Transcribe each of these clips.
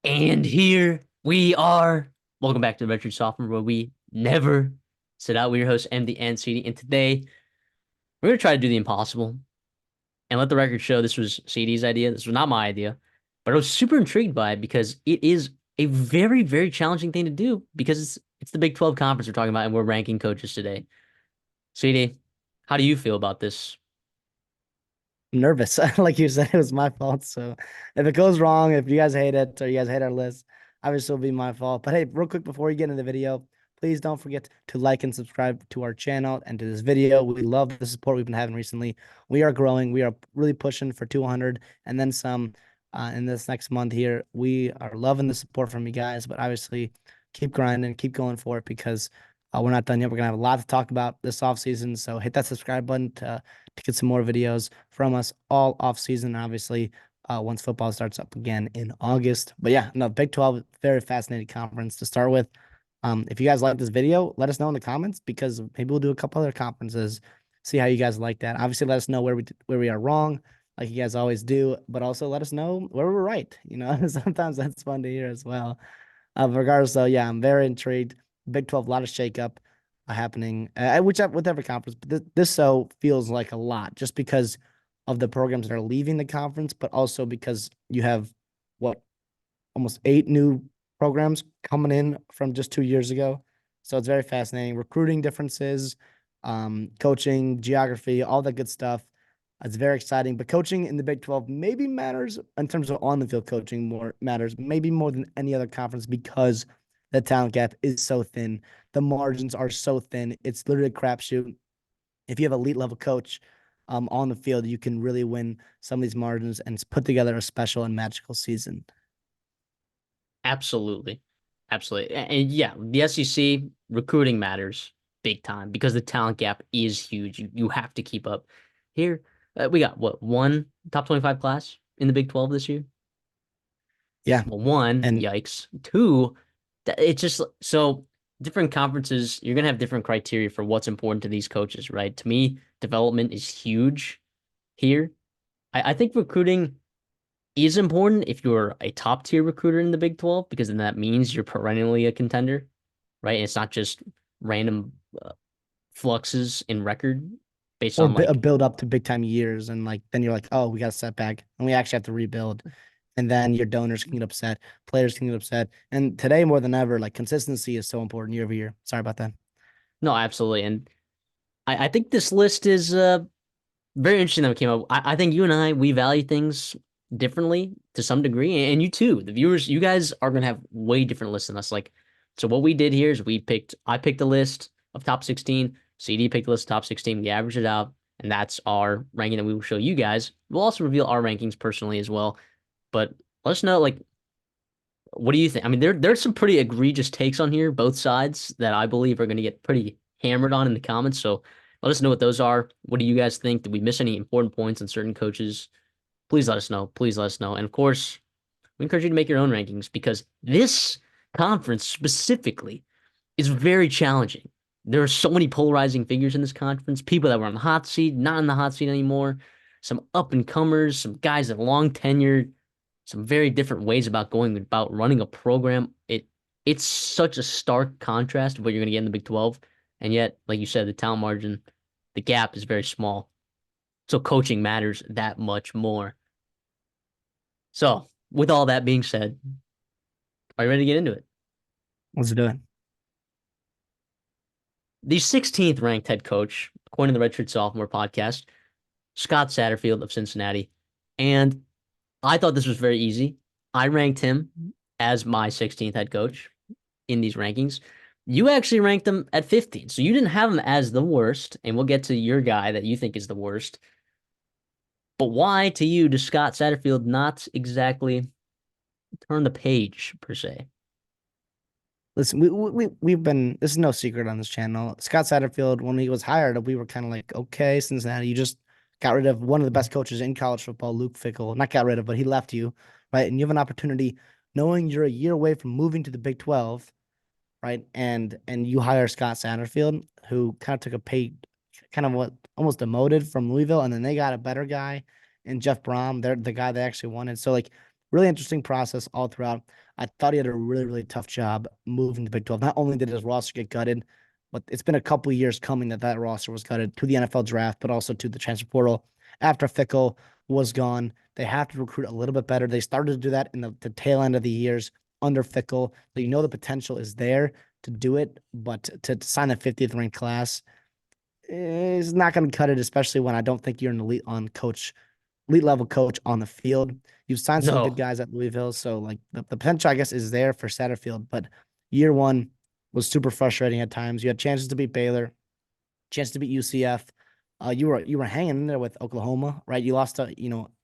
And here we are. Welcome back to the Redshirt Sophomore, where we never sit out. We're your hosts, MD and CD. And today, we're going to try to do the impossible and let the record show this was CD's idea. This was not my idea, but I was super intrigued by it because it is a very, very challenging thing to do because it's the Big 12 conference we're talking about, and we're ranking coaches today. CD, how do you feel about this? Nervous. Like you said, it was my fault. So if it goes wrong, if you guys hate it or you guys hate our list, obviously it'll be my fault. But hey, real quick before you get into the video, please don't forget to like and subscribe to our channel and to this video. We love the support we've been having recently. We are growing. We are really pushing for 200 and then some in this next month here. We are loving the support from you guys, but obviously keep grinding, keep going for it because we're not done yet. We're gonna have a lot to talk about this off season. So hit that subscribe button to get some more videos from us all off season. Obviously, once football starts up again in August. But yeah, no, Big 12, very fascinating conference to start with. If you guys like this video, let us know in the comments because maybe we'll do a couple other conferences. See how you guys like that. Obviously, let us know where we are wrong, like you guys always do. But also let us know where we're right. You know, sometimes that's fun to hear as well. Regardless, though, yeah, I'm very intrigued. Big 12, a lot of shakeup happening, whichever with every conference. But this so feels like a lot just because of the programs that are leaving the conference, but also because you have what almost 8 new programs coming in from just 2 years ago. So it's very fascinating. Recruiting differences, coaching, geography, all that good stuff. It's very exciting. But coaching in the Big 12 maybe matters in terms of on the field coaching more matters, maybe more than any other conference because the talent gap is so thin. The margins are so thin. It's literally a crapshoot. If you have elite level coach on the field, you can really win some of these margins and put together a special and magical season. Absolutely. Absolutely. And yeah, the SEC recruiting matters big time because the talent gap is huge. You have to keep up. Here, we got what, one top 25 class in the Big 12 this year? Yeah. Well, one, And yikes. Two, it's just so different conferences, you're going to have different criteria for what's important to these coaches, right? To me, development is huge here. I think recruiting is important if you're a top tier recruiter in the Big 12 because then that means you're perennially a contender, right? And it's not just random fluxes in record based or on a like build up to big time years, and like then you're like, oh, we got a setback, and we actually have to rebuild. And then your donors can get upset, players can get upset, and today more than ever, like consistency is so important year over year. Sorry about that. no, absolutely. And I think this list is very interesting that we came up. I think you and we value things differently to some degree, and you too. The viewers, you guys are gonna have way different lists than us. Like, so what we did here is I picked a list of top 16, CD picked a list of top 16, we averaged it out, and that's our ranking that we will show you guys. We'll also reveal our rankings personally as well. But let us know, like, what do you think? I mean, there's some pretty egregious takes on here, both sides, that I believe are gonna get pretty hammered on in the comments. So let us know what those are. What do you guys think? Did we miss any important points on certain coaches? Please let us know. Please let us know. And of course, we encourage you to make your own rankings because this conference specifically is very challenging. There are so many polarizing figures in this conference, people that were on the hot seat, not in the hot seat anymore, some up and comers, some guys that are long tenured, some very different ways about going about running a program. It's such a stark contrast of what you're going to get in the Big 12. And yet, like you said, the talent margin, the gap is very small. So coaching matters that much more. So, with all that being said, are you ready to get into it? Let's do it. The 16th ranked head coach, according to the Redshirt Sophomore podcast, Scott Satterfield of Cincinnati. And I thought this was very easy. I ranked him as my 16th head coach in these rankings. You actually ranked him at 15. So you didn't have him as the worst. And we'll get to your guy that you think is the worst. But why to you does Scott Satterfield not exactly turn the page, per se? Listen, we've been, this is no secret on this channel. Scott Satterfield, when he was hired, we were kind of like, okay, Cincinnati, you just got rid of one of the best coaches in college football, Luke Fickell. Not got rid of, but he left you, right? And you have an opportunity, knowing you're a year away from moving to the Big 12, right? And you hire Scott Satterfield, who kind of took a pay, kind of what almost demoted from Louisville, and then they got a better guy in Jeff Brom. They're the guy they actually wanted. So like really interesting process all throughout. I thought he had a really, really tough job moving to Big 12. Not only did his roster get gutted, but it's been a couple years coming that roster was gutted to the NFL draft, but also to the transfer portal. After Fickle was gone, they have to recruit a little bit better. They started to do that in the tail end of the years under Fickle. So you know the potential is there to do it, but to sign the 50th ranked class is not going to cut it, especially when I don't think you're an elite level coach on the field. You've signed some good No, guys at Louisville, so like the potential, I guess, is there for Satterfield. But year one was super frustrating at times. You had chances to beat Baylor, chance to beat UCF. You were hanging in there with Oklahoma, right? You lost to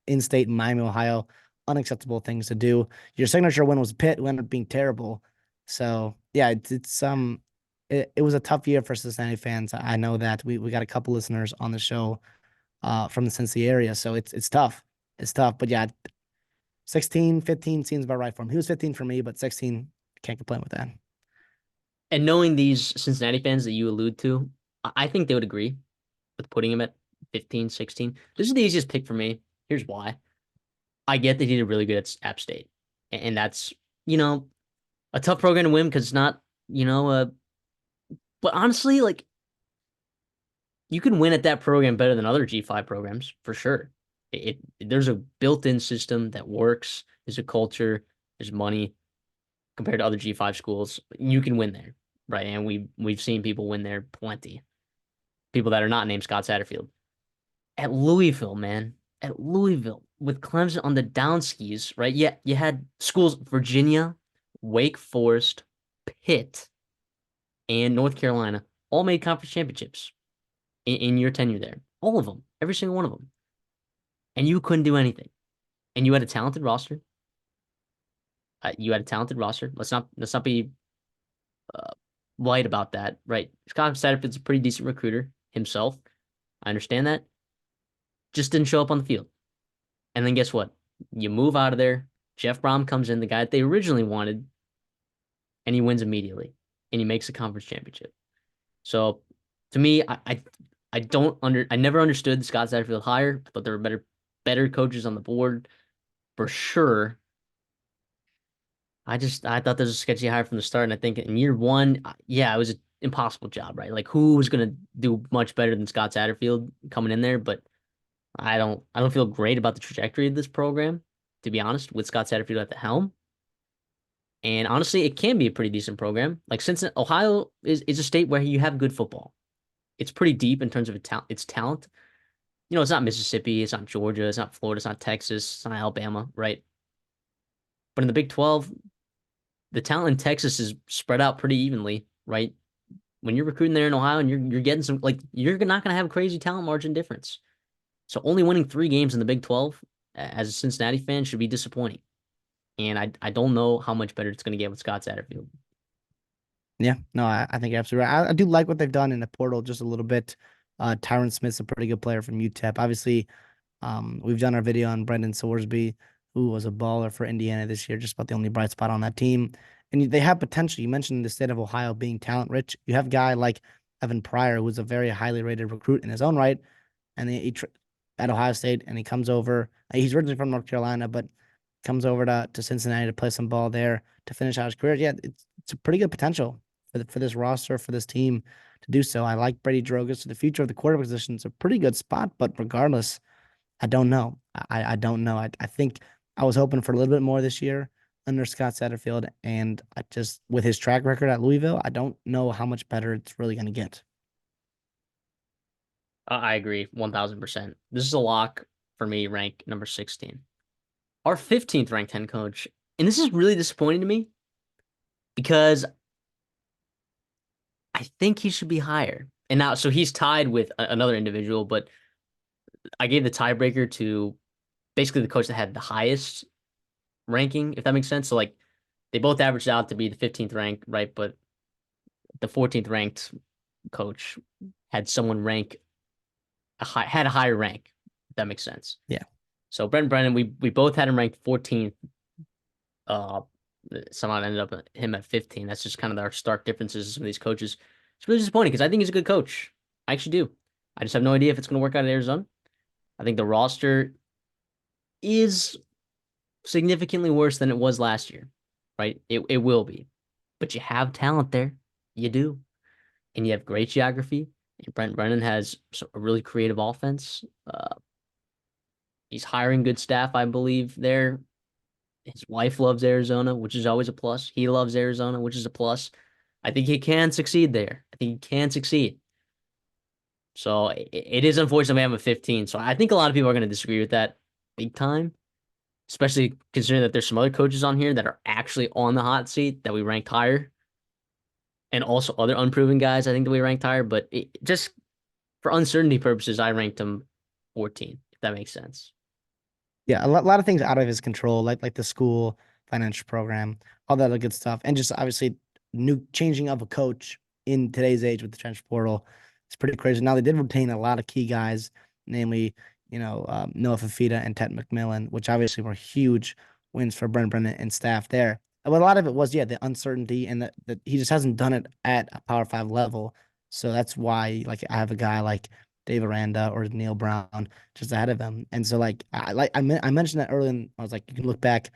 in-state Miami, Ohio. Unacceptable things to do. Your signature win was Pitt, who ended up being terrible. So yeah, it was a tough year for Cincinnati fans. I know that we got a couple listeners on the show from the Cincy area, so it's tough. It's tough, but yeah, 16, 15 seems about right for him. He was 15 for me, but 16 can't complain with that. and knowing these Cincinnati fans that you allude to, I think they would agree with putting him at 15, 16. This is the easiest pick for me. Here's why. I get that he did really good at App State, and that's you know a tough program to win because it's not but honestly, like you can win at that program better than other G5 programs for sure. There's a built-in system that works. There's a culture. There's money compared to other G5 schools. You can win there, right? And we've seen people win there plenty. People that are not named Scott Satterfield. At Louisville, man, at Louisville with Clemson on the down skis, right? Yeah, you had schools Virginia, Wake Forest, Pitt, and North Carolina all made conference championships in your tenure there. All of them, every single one of them. And you couldn't do anything. And you had a talented roster. You had a talented roster. Let's not be uh, light about that, right? Scott Satterfield's a pretty decent recruiter himself. I understand that. Just didn't show up on the field. And then guess what? You move out of there. Jeff Brom comes in, the guy that they originally wanted, and he wins immediately. And he makes a conference championship. So to me, I never understood the Scott Satterfield hire. I thought there were better coaches on the board for sure. I thought this was a sketchy hire from the start, and I think in year one, yeah, it was an impossible job, right? Like who was gonna do much better than Scott Satterfield coming in there? But I don't feel great about the trajectory of this program, to be honest, with Scott Satterfield at the helm. And honestly, it can be a pretty decent program. Like since Ohio is a state where you have good football. It's pretty deep in terms of its talent. It's not Mississippi, it's not Georgia, it's not Florida, it's not Texas, it's not Alabama, right? But in the Big 12, the talent in Texas is spread out pretty evenly, right? When you're recruiting there in Ohio and you're getting some like you're not gonna have a crazy talent margin difference. So only winning 3 games in the Big 12 as a Cincinnati fan should be disappointing. And I don't know how much better it's gonna get with Scott Satterfield. Yeah, no, I think you're absolutely right. I do like what they've done in the portal just a little bit. Tyron Smith's a pretty good player from UTEP. Obviously, we've done our video on Brendan Sorsby, who was a baller for Indiana this year, just about the only bright spot on that team. And they have potential. You mentioned the state of Ohio being talent rich. You have a guy like Evan Pryor, who's a very highly rated recruit in his own right, and at Ohio State, and he comes over. He's originally from North Carolina, but comes over to Cincinnati to play some ball there to finish out his career. Yeah, it's a pretty good potential for this roster, for this team to do so. I like Brady Drogas. So the future of the quarterback position is a pretty good spot, but regardless, I don't know. I don't know. I think I was hoping for a little bit more this year under Scott Satterfield, and I just with his track record at Louisville, I don't know how much better it's really going to get. I agree 1000%. This is a lock for me, rank number 16. Our 15th ranked head coach, and this is really disappointing to me because I think he should be higher. And now, so he's tied with another individual, but I gave the tiebreaker to basically the coach that had the highest ranking, if that makes sense. So like they both averaged out to be the 15th ranked, right? But the 14th ranked coach had someone rank had a higher rank, if that makes sense. Yeah. So Brent Brennan, we both had him ranked 14th. Uh, Somehow ended up him at 15. That's just kind of our stark differences in some of these coaches. It's really disappointing because I think he's a good coach. I actually do. I just have no idea if it's going to work out in Arizona. I think the roster is significantly worse than it was last year, right? It will be. But you have talent there. You do. And you have great geography. And Brent Brennan has a really creative offense. He's hiring good staff, I believe, there. His wife loves Arizona, which is always a plus. He loves Arizona, which is a plus. I think he can succeed there. I think he can succeed. So it is unfortunate we have him at 15. So I think a lot of people are going to disagree with that big time, especially considering that there's some other coaches on here that are actually on the hot seat that we ranked higher, and also other unproven guys I think that we ranked higher. But just for uncertainty purposes, I ranked him 14, if that makes sense. Yeah, lot of things out of his control, like the school financial program, all that other good stuff, and just obviously new changing of a coach in today's age with the transfer portal. It's pretty crazy. Now they did retain a lot of key guys, namely, Noah Fafita and Ted McMillan, which obviously were huge wins for Brent Brennan and staff there. But a lot of it was, yeah, the uncertainty and that he just hasn't done it at a Power Five level. So that's why, like, I have a guy like Dave Aranda or Neil Brown just ahead of him. And so I mentioned that earlier, and I was like, you can look back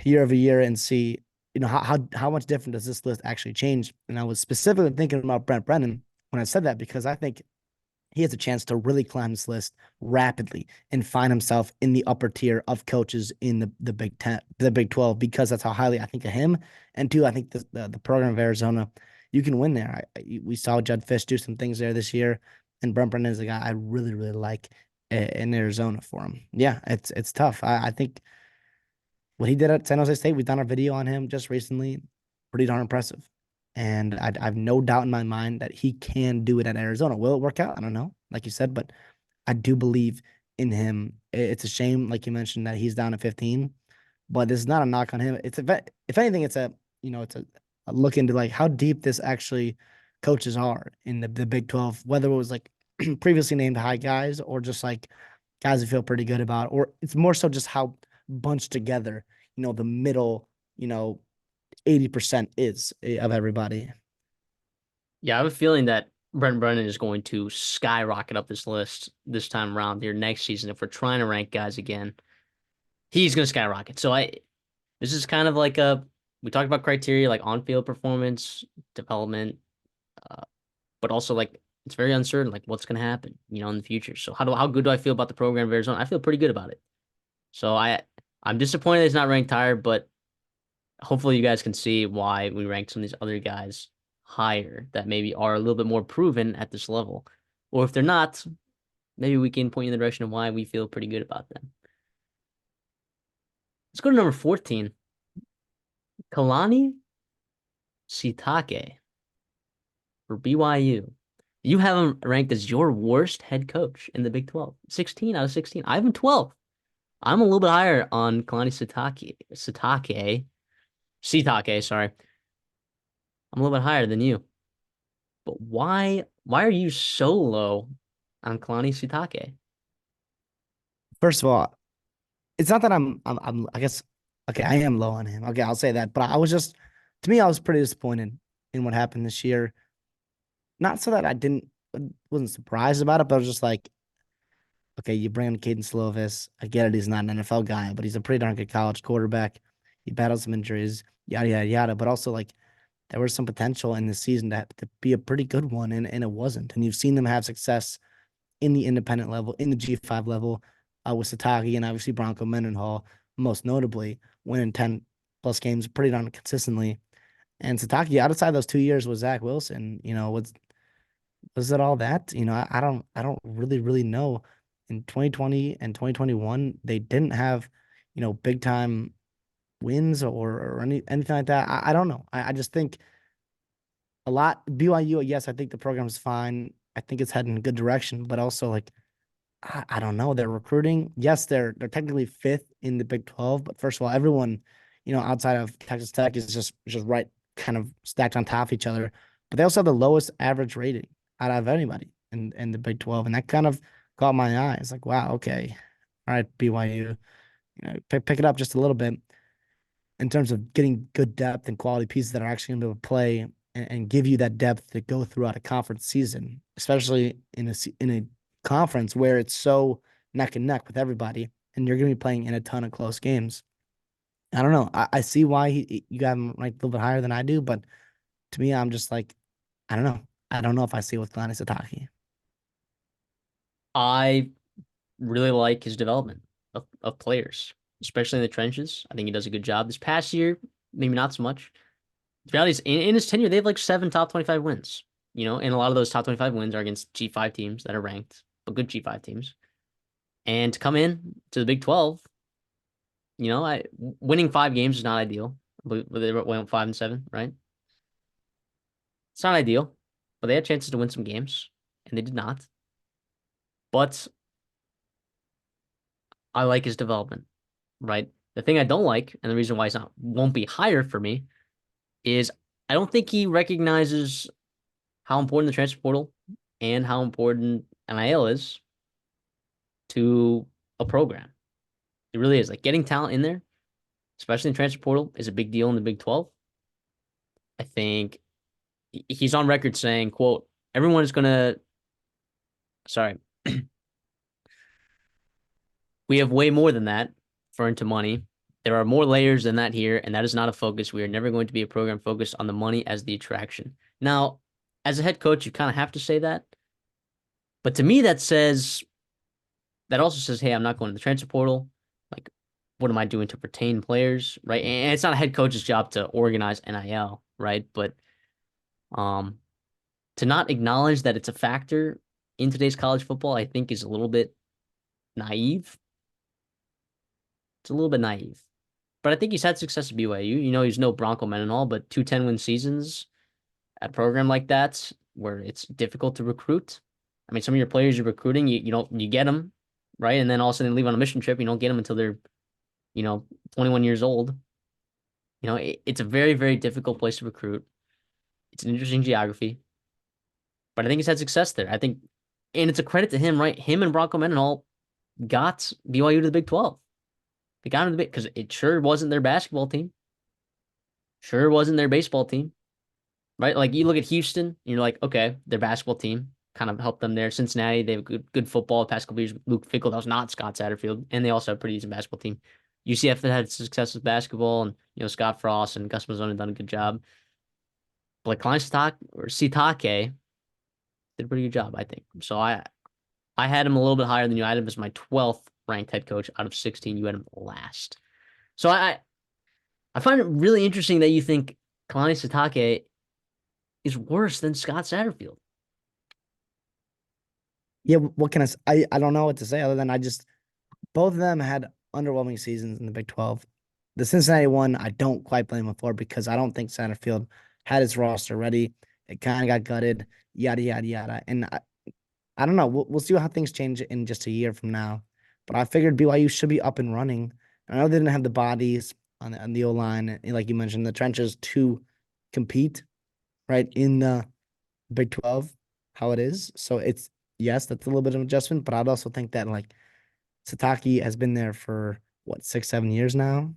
year over year and see, how much different does this list actually change? And I was specifically thinking about Brent Brennan when I said that, because I think he has a chance to really climb this list rapidly and find himself in the upper tier of coaches in the Big 10, the Big 12, because that's how highly I think of him. And two, I think the program of Arizona, you can win there. We saw Judd Fish do some things there this year, and Brent Brennan is a guy I really, really like in Arizona for him. Yeah, it's tough. I think what he did at San Jose State, we've done a video on him just recently, pretty darn impressive. And I have no doubt in my mind that he can do it at Arizona. Will it work out? I don't know, like you said, but I do believe in him. It's a shame, like you mentioned, that he's down at 15, but this is not a knock on him. If anything, it's a look into like how deep this actually coaches are in the Big 12, whether it was like previously named high guys or just like guys I feel pretty good about, or it's more so just how bunched together, the middle, 80% is of everybody. Yeah, I have a feeling that Brent Brennan is going to skyrocket up this list this time around here next season. If we're trying to rank guys again, he's going to skyrocket. This is kind of like we talked about criteria like on-field performance, development, uh, but also like it's very uncertain, like what's going to happen, in the future. So how good do I feel about the program of Arizona? I feel pretty good about it. So I'm disappointed it's not ranked higher, but hopefully you guys can see why we ranked some of these other guys higher that maybe are a little bit more proven at this level. Or if they're not, maybe we can point you in the direction of why we feel pretty good about them. Let's go to number 14. Kalani Sitake for BYU. You have him ranked as your worst head coach in the Big 12. 16 out of 16. I have him 12. I'm a little bit higher on Kalani Sitake, sorry. I'm a little bit higher than you. But why are you so low on Kalani Sitake? First of all, it's not that I guess, okay, I am low on him. Okay, I'll say that. But I was just, to me, I was pretty disappointed in what happened this year. Not so that wasn't surprised about it, but I was just like, okay, you bring in Caden Slovis. I get it, he's not an NFL guy, but he's a pretty darn good college quarterback. He battled some injuries, yada yada yada. But also, like, there was some potential in this season to be a pretty good one, and it wasn't. And you've seen them have success in the independent level, in the G5 level, with Sataki and obviously Bronco Mendenhall, most notably, winning 10 plus games pretty darn consistently. And Sataki, outside those 2 years with Zach Wilson, was it all that? I don't really, really know. In 2020 and 2021, they didn't have, big time wins or anything like that. I don't know. I just think a lot BYU, yes, I think the program's fine. I think it's heading in a good direction, but also like I don't know. They're recruiting. Yes, they're technically fifth in the Big 12, but first of all, everyone, outside of Texas Tech is just right kind of stacked on top of each other. But they also have the lowest average rating out of anybody in the Big 12. And that kind of caught my eye. It's like, wow, okay. All right, BYU, pick it up just a little bit in terms of getting good depth and quality pieces that are actually going to be able to play and give you that depth to go throughout a conference season, especially in a conference where it's so neck and neck with everybody. and you're going to be playing in a ton of close games. I don't know. I see why you got him ranked a little bit higher than I do, but to me, I'm just like, I don't know. I don't know if I see it with Kalani Sitake. I really like his development of players, especially in the trenches. I think he does a good job. This past year, maybe not so much. The reality is, in his tenure, they have like 7 top 25 wins. And a lot of those top 25 wins are against G5 teams that are ranked, but good G5 teams. And to come in to the Big 12, winning 5 games is not ideal. But they went 5-7, right? It's not ideal, but they had chances to win some games, and they did not. But I like his development, right? The thing I don't like, and the reason why won't be higher for me, is I don't think he recognizes how important the transfer portal and how important NIL is to a program. It really is. Like getting talent in there, especially in transfer portal, is a big deal in the Big 12. I think he's on record saying, quote, everyone is gonna sorry, we have way more than that for into money. There are more layers than that here, and that is not a focus. We are never going to be a program focused on the money as the attraction. Now, as a head coach, you kind of have to say that. But to me, that also says, hey, I'm not going to the transfer portal. Like, what am I doing to retain players, right? And it's not a head coach's job to organize NIL, right? But um, to not acknowledge that it's a factor in today's college football, I think is a little bit naive. It's a little bit naive. But I think he's had success at BYU. He's no Bronco Mendenhall, but 2 10-win seasons at a program like that where it's difficult to recruit. I mean, some of your players you're recruiting, you get them, right? And then all of a sudden they leave on a mission trip. You don't get them until they're 21 years old. It's a very, very difficult place to recruit. It's an interesting geography, but I think he's had success there. I think, and it's a credit to him, right? Him and Bronco Mendenhall got BYU to the Big 12. They got him to the Big because it sure wasn't their basketball team, sure wasn't their baseball team, right? Like you look at Houston, and you're like, okay, their basketball team kind of helped them there. Cincinnati, they have good football. The past couple years, Luke Fickell, that was not Scott Satterfield, and they also have a pretty decent basketball team. UCF had success with basketball, and Scott Frost and Gus Malzahn have done a good job. But like Kleinstock or Sitake did a pretty good job, I think. So I had him a little bit higher than you. I had him as my 12th ranked head coach out of 16. You had him last. So I find it really interesting that you think Kalani Sitake is worse than Scott Satterfield. Yeah, what can I don't know what to say other than both of them had underwhelming seasons in the Big 12. The Cincinnati one, I don't quite blame him for because I don't think Satterfield had his roster ready. It kind of got gutted, yada, yada, yada. And I don't know. We'll see how things change in just a year from now. But I figured BYU should be up and running. I know they didn't have the bodies on the O line, like you mentioned, the trenches to compete, right, in the Big 12, how it is. So yes, that's a little bit of an adjustment, but I'd also think that like Sataki has been there for what, 6, 7 years now,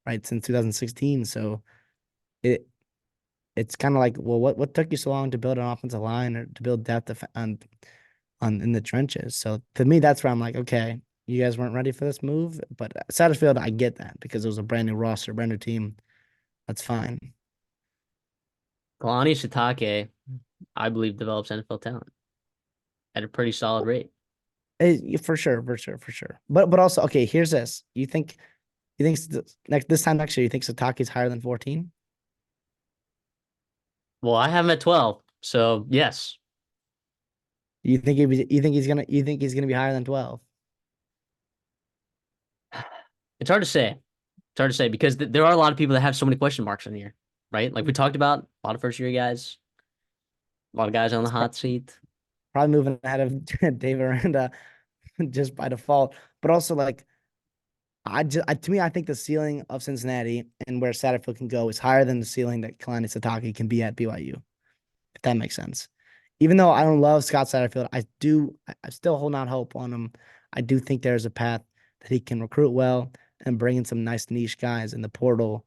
right? Since 2016. So it it's kind of like, well, what took you so long to build an offensive line or to build depth on in the trenches? So to me, that's where I'm like, okay, you guys weren't ready for this move. But Satterfield, I get that because it was a brand new roster, brand new team. That's fine. Kalani Sitake, I believe, develops NFL talent at a pretty solid rate. For sure, for sure, for sure. But also, okay, here's this. You think next this time next year, you think Sataki's higher than 14? Well, I have him at 12. So yes, You think he's gonna be higher than 12? it's hard to say. It's hard to say because there are a lot of people that have so many question marks in here, right? Like we talked about, a lot of first year guys, a lot of guys on the It's hot seat. probably moving ahead of Dave Aranda just by default. But also like to me, I think the ceiling of Cincinnati and where Satterfield can go is higher than the ceiling that Kalani Sitake can be at BYU, if that makes sense. Even though I don't love Scott Satterfield, I still hold out hope on him. I do think there's a path that he can recruit well and bring in some nice niche guys in the portal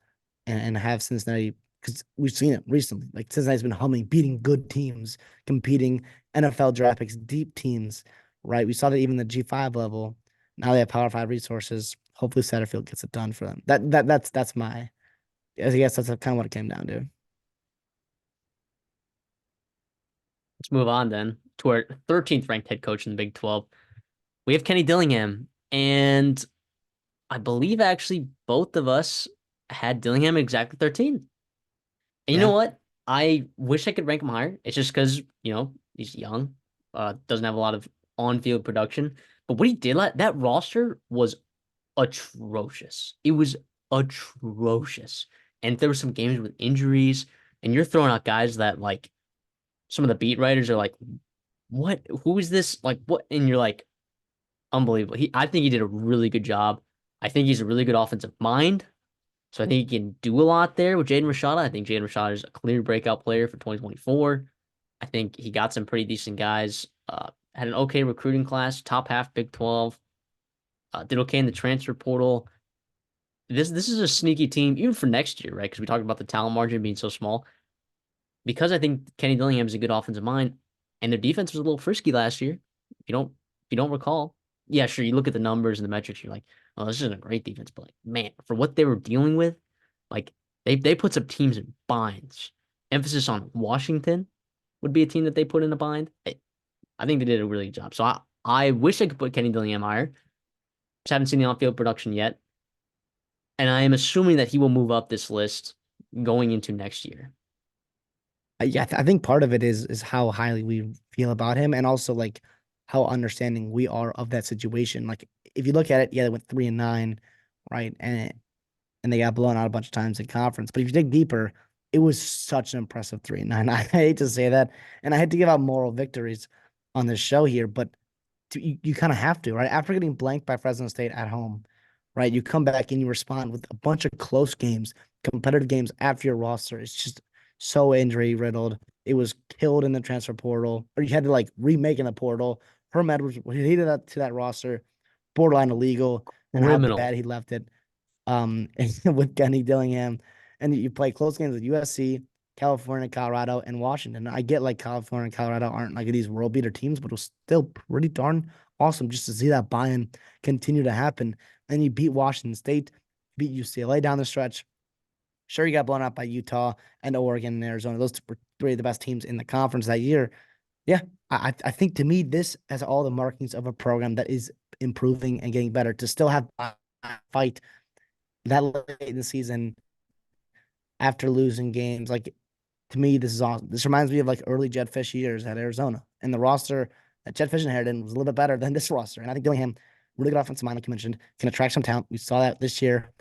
and have Cincinnati, because we've seen it recently. Like Cincinnati's been humming, beating good teams, competing NFL draft picks, deep teams, right? We saw that even the G5 level. Now they have Power Five resources. Hopefully Satterfield gets it done for them. That's my. I guess that's kind of what it came down to. Let's move on then to our 13th ranked head coach in the Big 12. We have Kenny Dillingham, and I believe actually both of us had Dillingham exactly 13. And you know Yeah. what? I wish I could rank him higher. It's just because, he's young, doesn't have a lot of on-field production. But what he did, that roster was atrocious. It was atrocious. And there were some games with injuries, and you're throwing out guys that like some of the beat writers are like, what? Who is this? Like what? And you're like, unbelievable. I think he did a really good job. I think he's a really good offensive mind. So I think he can do a lot there with Jaden Rashada. I think Jaden Rashada is a clear breakout player for 2024. I think he got some pretty decent guys. Had an okay recruiting class, top half Big 12. Did okay in the transfer portal. This is a sneaky team, even for next year, right? Because we talked about the talent margin being so small. Because I think Kenny Dillingham is a good offensive mind, and their defense was a little frisky last year. If you don't recall, yeah, sure. You look at the numbers and the metrics, you're like, oh, this isn't a great defense, but like, man, for what they were dealing with, like they put some teams in binds. Emphasis on Washington would be a team that they put in a bind. I think they did a really good job. So I wish I could put Kenny Dillingham higher. Just haven't seen the on-field production yet, and I am assuming that he will move up this list going into next year. Yeah, I think part of it is how highly we feel about him, and also like how understanding we are of that situation. Like if you look at it, yeah, they went 3-9, right, and they got blown out a bunch of times in conference. But if you dig deeper, it was such an impressive 3-9. I hate to say that, and I hate to give out moral victories on this show here, but you kind of have to, right? After getting blanked by Fresno State at home, right? You come back and you respond with a bunch of close games, competitive games after your roster. It's just so injury riddled. It was killed in the transfer portal, or you had to like remake in the portal. Herm Edwards, when he did that to that roster, borderline illegal, and how bad Criminal. he left it with Kenny Dillingham. And you play close games with USC, California, Colorado, and Washington. I get like California and Colorado aren't like these world beater teams, but it was still pretty darn awesome just to see that buy-in continue to happen. And you beat Washington State, beat UCLA down the stretch. Sure, you got blown out by Utah and Oregon and Arizona. Those were three of the best teams in the conference that year. Yeah, I think to me, this has all the markings of a program that is improving and getting better. To still have a fight that late in the season after losing games, like to me, this is awesome. This reminds me of like early Jed Fish years at Arizona. And the roster that Jed Fish inherited was a little bit better than this roster. And I think Dillingham, really good offensive mind, like you mentioned, can attract some talent. We saw that this year.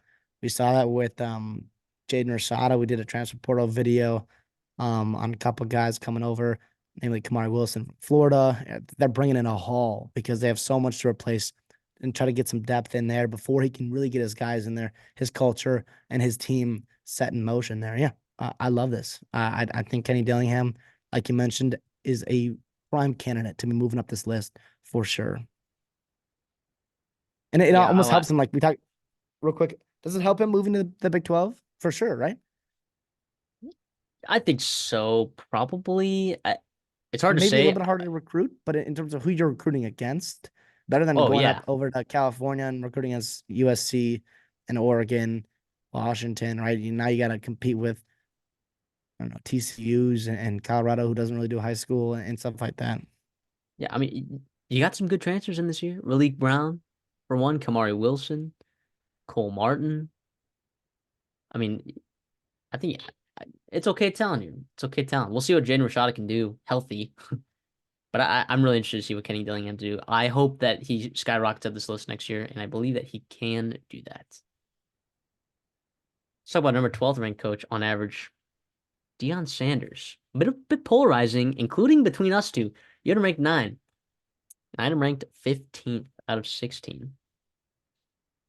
We saw that with Jaden Rashada. We did a transfer portal video on a couple of guys coming over, namely Kamari Wilson from Florida. They're bringing in a haul because they have so much to replace and try to get some depth in there before he can really get his guys in there, his culture and his team set in motion there. Yeah, I love this. I think Kenny Dillingham, like you mentioned, is a prime candidate to be moving up this list for sure. And it Yeah, almost helps him. Like we talked real quick, does it help him moving to the Big 12 for sure? Right? I think so. Probably. It's hard to Maybe a little say. bit harder to recruit, but in terms of who you're recruiting against, better than Oh going yeah, up over to California and recruiting as USC and Oregon, Washington, right? Now you got to compete with, I don't know, TCUs and Colorado, who doesn't really do high school and stuff like that. yeah. I mean, you got some good transfers in this year. Malik Brown, for one. Kamari Wilson, Cole Martin. I mean, I think it's okay telling you. It's okay telling. We'll see what Jaden Rashada can do healthy. But I'm really interested to see what Kenny Dillingham do. I hope that he skyrockets up this list next year, and I believe that he can do that. Let's talk about number 12th ranked coach on average, Deion Sanders. A bit polarizing, including between us two. You had him ranked 9. I had him ranked 15th out of 16.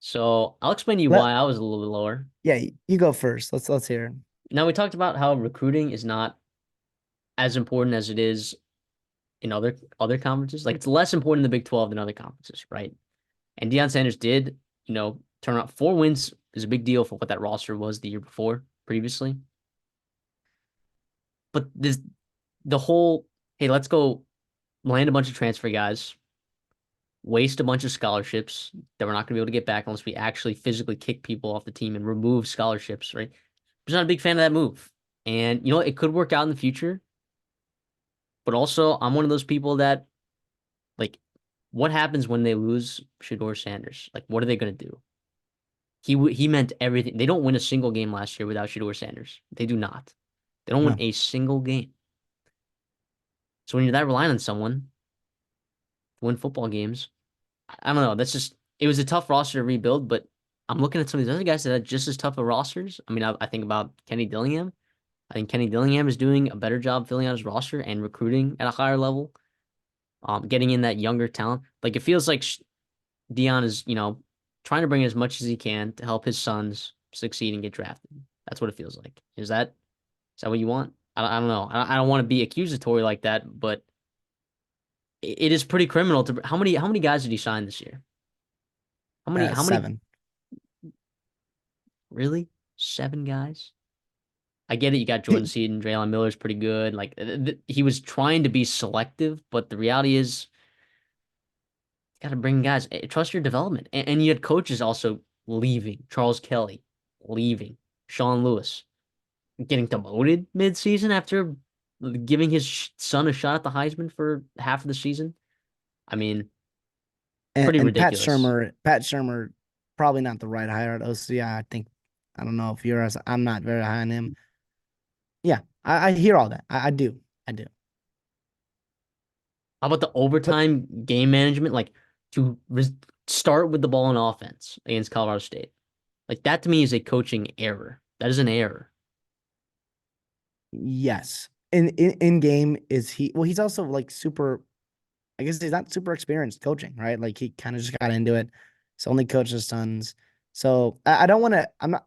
So I'll explain to you Let why I was a little bit lower. Yeah, you go first. Let's hear it. Now we talked about how recruiting is not as important as it is in other conferences. Like it's less important in the Big 12 than other conferences, right? And Deion Sanders did, turn out 4 wins is a big deal for what that roster was the year before previously. But the whole, hey, let's go land a bunch of transfer guys waste a bunch of scholarships that we're not going to be able to get back unless we actually physically kick people off the team and remove scholarships, right? I'm just not a big fan of that move. And it could work out in the future, but also I'm one of those people that like what happens when they lose Shador Sanders? Like what are they going to do? He meant everything. They don't win a single game last year without Shador Sanders. They do not. They don't win No. a single game. So when you're that reliant on someone to win football games, I don't know. That's just it was a tough roster to rebuild, but I'm looking at some of these other guys that had just as tough of rosters. I mean, I think about Kenny Dillingham. I think Kenny Dillingham is doing a better job filling out his roster and recruiting at a higher level. Getting in that younger talent. Like it feels like Dion is, trying to bring as much as he can to help his sons succeed and get drafted. That's what it feels like. Is that what you want? I don't know. I don't want to be accusatory like that, but it is pretty criminal to how many guys did he sign this year? How many 7. really? 7 guys? I get it. You got Jordan Seaton, Draylon Miller's pretty good. Like he was trying to be selective, but the reality is, you got to bring guys. Trust your development. And you had coaches also leaving. Charles Kelly leaving. Sean Lewis getting demoted mid-season after giving his son a shot at the Heisman for half of the season. I mean, And, pretty and ridiculous. Pat Shermer, probably not the right hire at OC. I think, I don't know if you're as, I'm not very high on him. Yeah, I hear all that. I do. I do. How about the But overtime game management? Like to start with the ball in offense against Colorado State. Like that to me is a coaching error. That is an error. yes, in game is he? Well, he's also like super. I guess he's not super experienced coaching, right? Like he kind of just got into it. He's only coached his sons. So I don't want to. I'm not.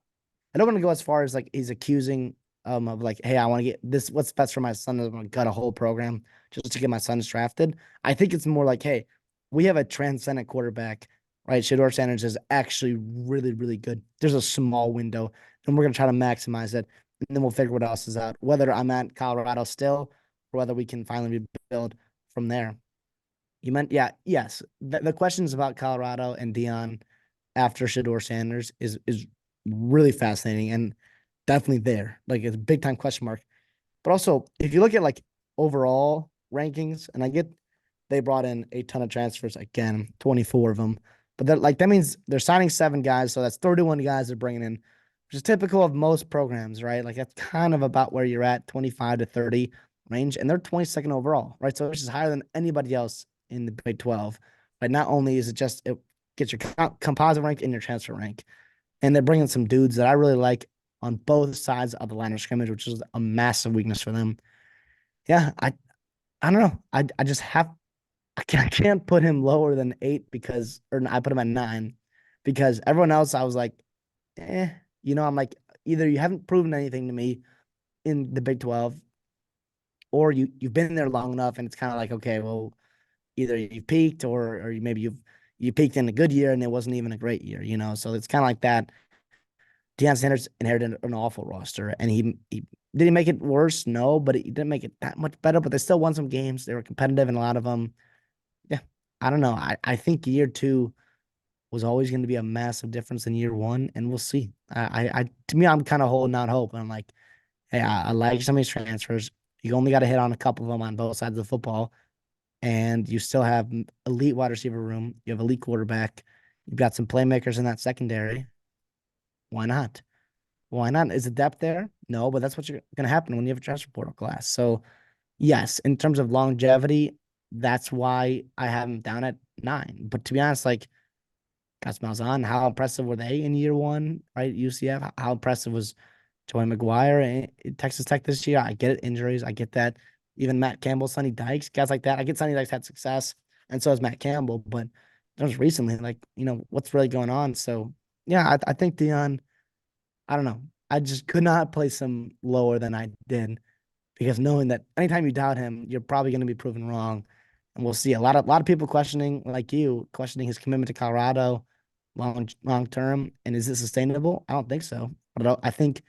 I don't want to go as far as like he's accusing of like, hey, I want to get this. What's best for my son? I'm gonna gut a whole program just to get my sons drafted. I think it's more like, hey, we have a transcendent quarterback, right? Shador Sanders is actually really, really good. There's a small window, and we're gonna try to maximize it, and then we'll figure what else is out. Whether I'm at Colorado still, or whether we can finally rebuild from there. You meant, yeah, yes. The questions about Colorado and Dion after Shador Sanders is really fascinating and definitely there. Like it's a big time question mark. But also, if you look at like overall rankings, and I get they brought in a ton of transfers again, 24 of them. But that means they're signing 7 guys, so that's 31 guys they're bringing in, which is typical of most programs, right? Like that's kind of about where you're at, 25 to 30 range, and they're 22nd overall, right? So which is higher than anybody else in the Big 12. But not only is it just it gets your composite rank and your transfer rank, and they're bringing some dudes that I really like on both sides of the line of scrimmage, which is a massive weakness for them. Yeah, I don't know. I just have I can't put him lower than 8 because, or I put him at 9 because everyone else I was like, eh, I'm like, either you haven't proven anything to me in the Big 12, or you've been there long enough, and it's kind of like, okay, well, either you peaked, or maybe you peaked in a good year and it wasn't even a great year. So it's kind of like that. Deion Sanders inherited an awful roster, and he did he make it worse? No, but he didn't make it that much better. But they still won some games. They were competitive in a lot of them. Yeah, I don't know. I think year 2 was always going to be a massive difference in year 1, and we'll see. To me, I'm kind of holding out hope. I'm like, hey, I like some of these transfers. You only got to hit on a couple of them on both sides of the football, and you still have elite wide receiver room. You have elite quarterback. You've got some playmakers in that secondary. Why not? Why not? Is the depth there? No, but that's what's going to happen when you have a transfer portal class. So, yes, in terms of longevity, that's why I have him down at 9. But to be honest, like Gus Malzahn, how impressive were they in year 1, right? UCF, how impressive was Joey McGuire in Texas Tech this year? I get it, injuries. I get that. Even Matt Campbell, Sonny Dykes, guys like that. I get Sonny Dykes had success, and so has Matt Campbell. But that was recently, like, what's really going on? So, yeah, I think Dion, I don't know. I just could not place him lower than I did because knowing that anytime you doubt him, you're probably going to be proven wrong. And we'll see a lot of people questioning, like you, questioning his commitment to Colorado long term. And is it sustainable? I don't think so. But I think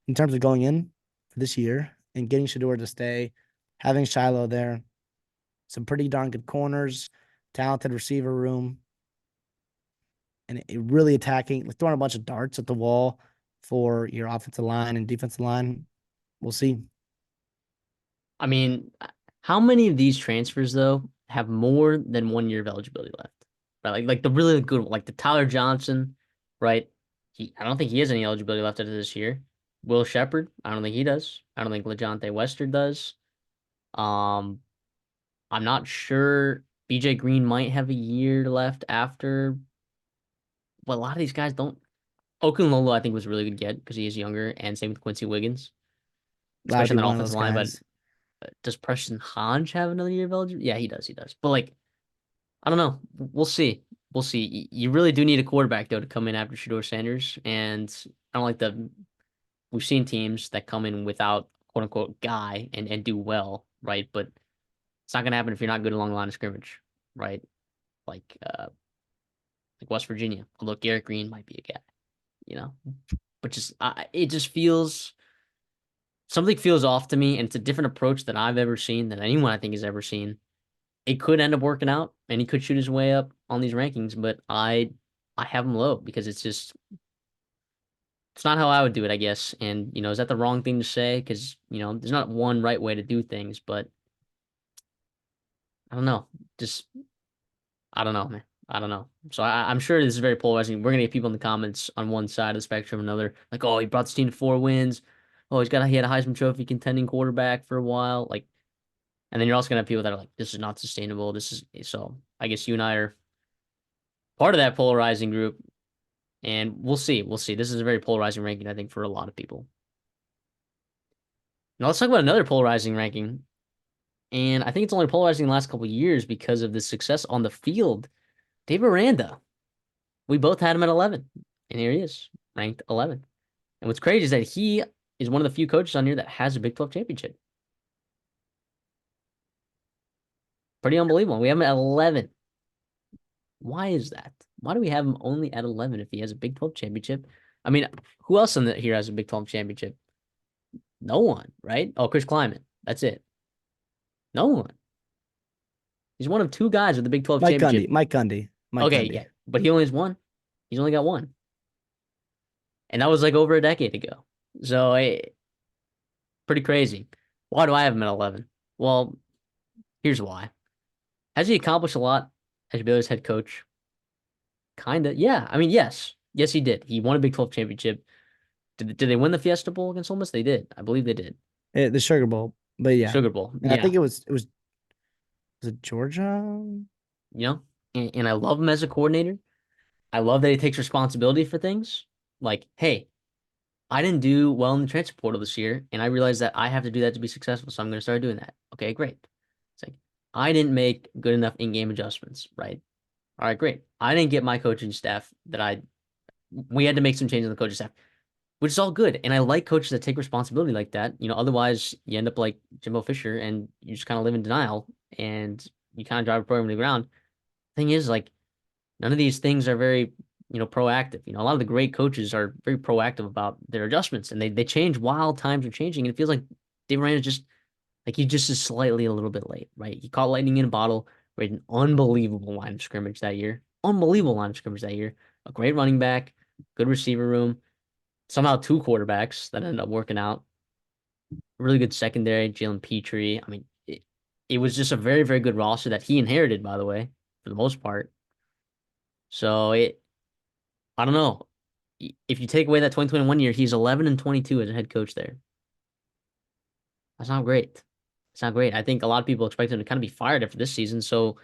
in terms of going in for this year and getting Shador to stay, having Shiloh there, some pretty darn good corners, talented receiver room, and really attacking, like throwing a bunch of darts at the wall for your offensive line and defensive line. We'll see. I mean, how many of these transfers though have more than 1 year of eligibility left? Right, like the really good one, like the Tyler Johnson, right? I don't think he has any eligibility left after this year. Will Shepard, I don't think he does. I don't think LeJohntay Wester does. Um, I'm not sure. BJ Green might have a year left after, but a lot of these guys don't. Okunlolo, I think, was a really good get because he is younger, and same with Quincy Wiggins, A lot of especially on people, the one of offensive those line. But guys. does Preston Hodge have another year of eligibility? Yeah, he does. He does. But like, I don't know. We'll see. We'll see. You really do need a quarterback though to come in after Shedeur Sanders, and I don't like the. We've seen teams that come in without quote unquote guy and do well, right? But it's not gonna happen if you're not good along the line of scrimmage, right? Like like West Virginia. Although Garrett Green might be a guy, you know. But just it just feels something feels off to me, and it's a different approach than I've ever seen, than anyone I think has ever seen. It could end up working out, and he could shoot his way up on these rankings, but I have him low because it's not how I would do it, I guess. And is that the wrong thing to say? Because there's not one right way to do things, but I don't know. Just I don't know, man. I don't know. So I'm sure this is very polarizing. We're gonna get people in the comments on one side of the spectrum, another like, oh, he brought this team to 4 wins. Oh, he had a Heisman Trophy contending quarterback for a while. Like, and then you're also gonna have people that are like, this is not sustainable. This is so. I guess you and I are part of that polarizing group, and we'll see. We'll see. This is a very polarizing ranking, I think, for a lot of people. Now let's talk about another polarizing ranking, and I think it's only polarizing the last couple of years because of the success on the field. Dave Aranda. We both had him at 11, and here he is, ranked 11. And what's crazy is that he is one of the few coaches on here that has a Big 12 championship. Pretty unbelievable. We have him at 11. Why is that? Why do we have him only at 11 if he has a Big 12 championship? I mean, who else here has a Big 12 championship? No one, right? Oh, Chris Kleiman. That's it. No one. He's one of two guys with the Big 12 Mike Gundy. championship. Mike Gundy. Mike Okay, Gundy. yeah, but he only has one. He's only got one. And that was like over a decade ago. So, pretty crazy. Why do I have him at 11? Well, here's why. Has he accomplished a lot as Baylor's head coach? Kinda. Yeah. I mean, yes. Yes, he did. He won a Big 12 championship. Did they win the Fiesta Bowl against Ole Miss? They did. I believe they did. The Sugar Bowl. But yeah. Sugar Bowl. And I Yeah. think was it Georgia? You know? And I love him as a coordinator. I love that he takes responsibility for things. Like, hey, I didn't do well in the transfer portal this year, and I realized that I have to do that to be successful, so I'm going to start doing that. Okay, great. It's like, I didn't make good enough in-game adjustments, right? All right, great. I didn't get my coaching staff we had to make some changes in the coaching staff, which is all good. And I like coaches that take responsibility like that. Otherwise you end up like Jimbo Fisher and you just kind of live in denial and you kind of drive a program to the ground. Thing is, like, none of these things are very, proactive. A lot of the great coaches are very proactive about their adjustments and they change while times are changing. And it feels like Dave Aranda just like he just is slightly a little bit late, right? He caught lightning in a bottle, we had an unbelievable line of scrimmage that year. Unbelievable line of scrimmage that year. A great running back, good receiver room, somehow two quarterbacks that ended up working out. Really good secondary, Jalen Petrie. I mean, it was just a very, very good roster that he inherited, by the way, for the most part. So I don't know. If you take away that 2021 year, he's 11 and 22 as a head coach there. That's not great. It's not great. I think a lot of people expect him to kind of be fired after this season. So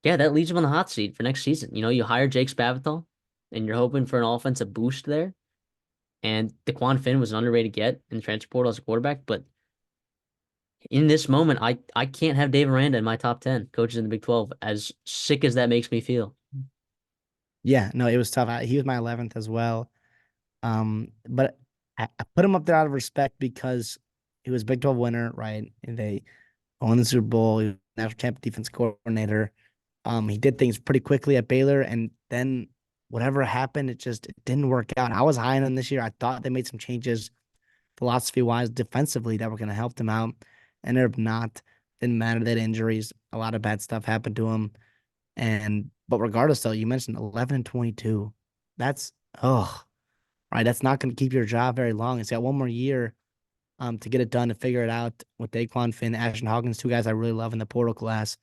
yeah, that leaves him on the hot seat for next season. You hire Jake Spavital, and you're hoping for an offensive boost there. And DeQuan Finn was an underrated get in the transfer portal as a quarterback, but in this moment, I can't have Dave Aranda in my top 10 coaches in the Big 12, as sick as that makes me feel. Yeah, no, it was tough. He was my 11th as well. But I put him up there out of respect because he was Big 12 winner, right? And they won the Super Bowl. He was national champ defense coordinator. He did things pretty quickly at Baylor, and then whatever happened, it didn't work out. I was high on him this year. I thought they made some changes philosophy wise, defensively that were going to help them out. And they're not. Didn't matter that injuries. A lot of bad stuff happened to him. And but regardless, though, you mentioned 11-22. That's oh right. That's not going to keep your job very long. It's got one more year to get it done to figure it out with Daquan Finn, Ashton Hawkins, two guys I really love in the portal class.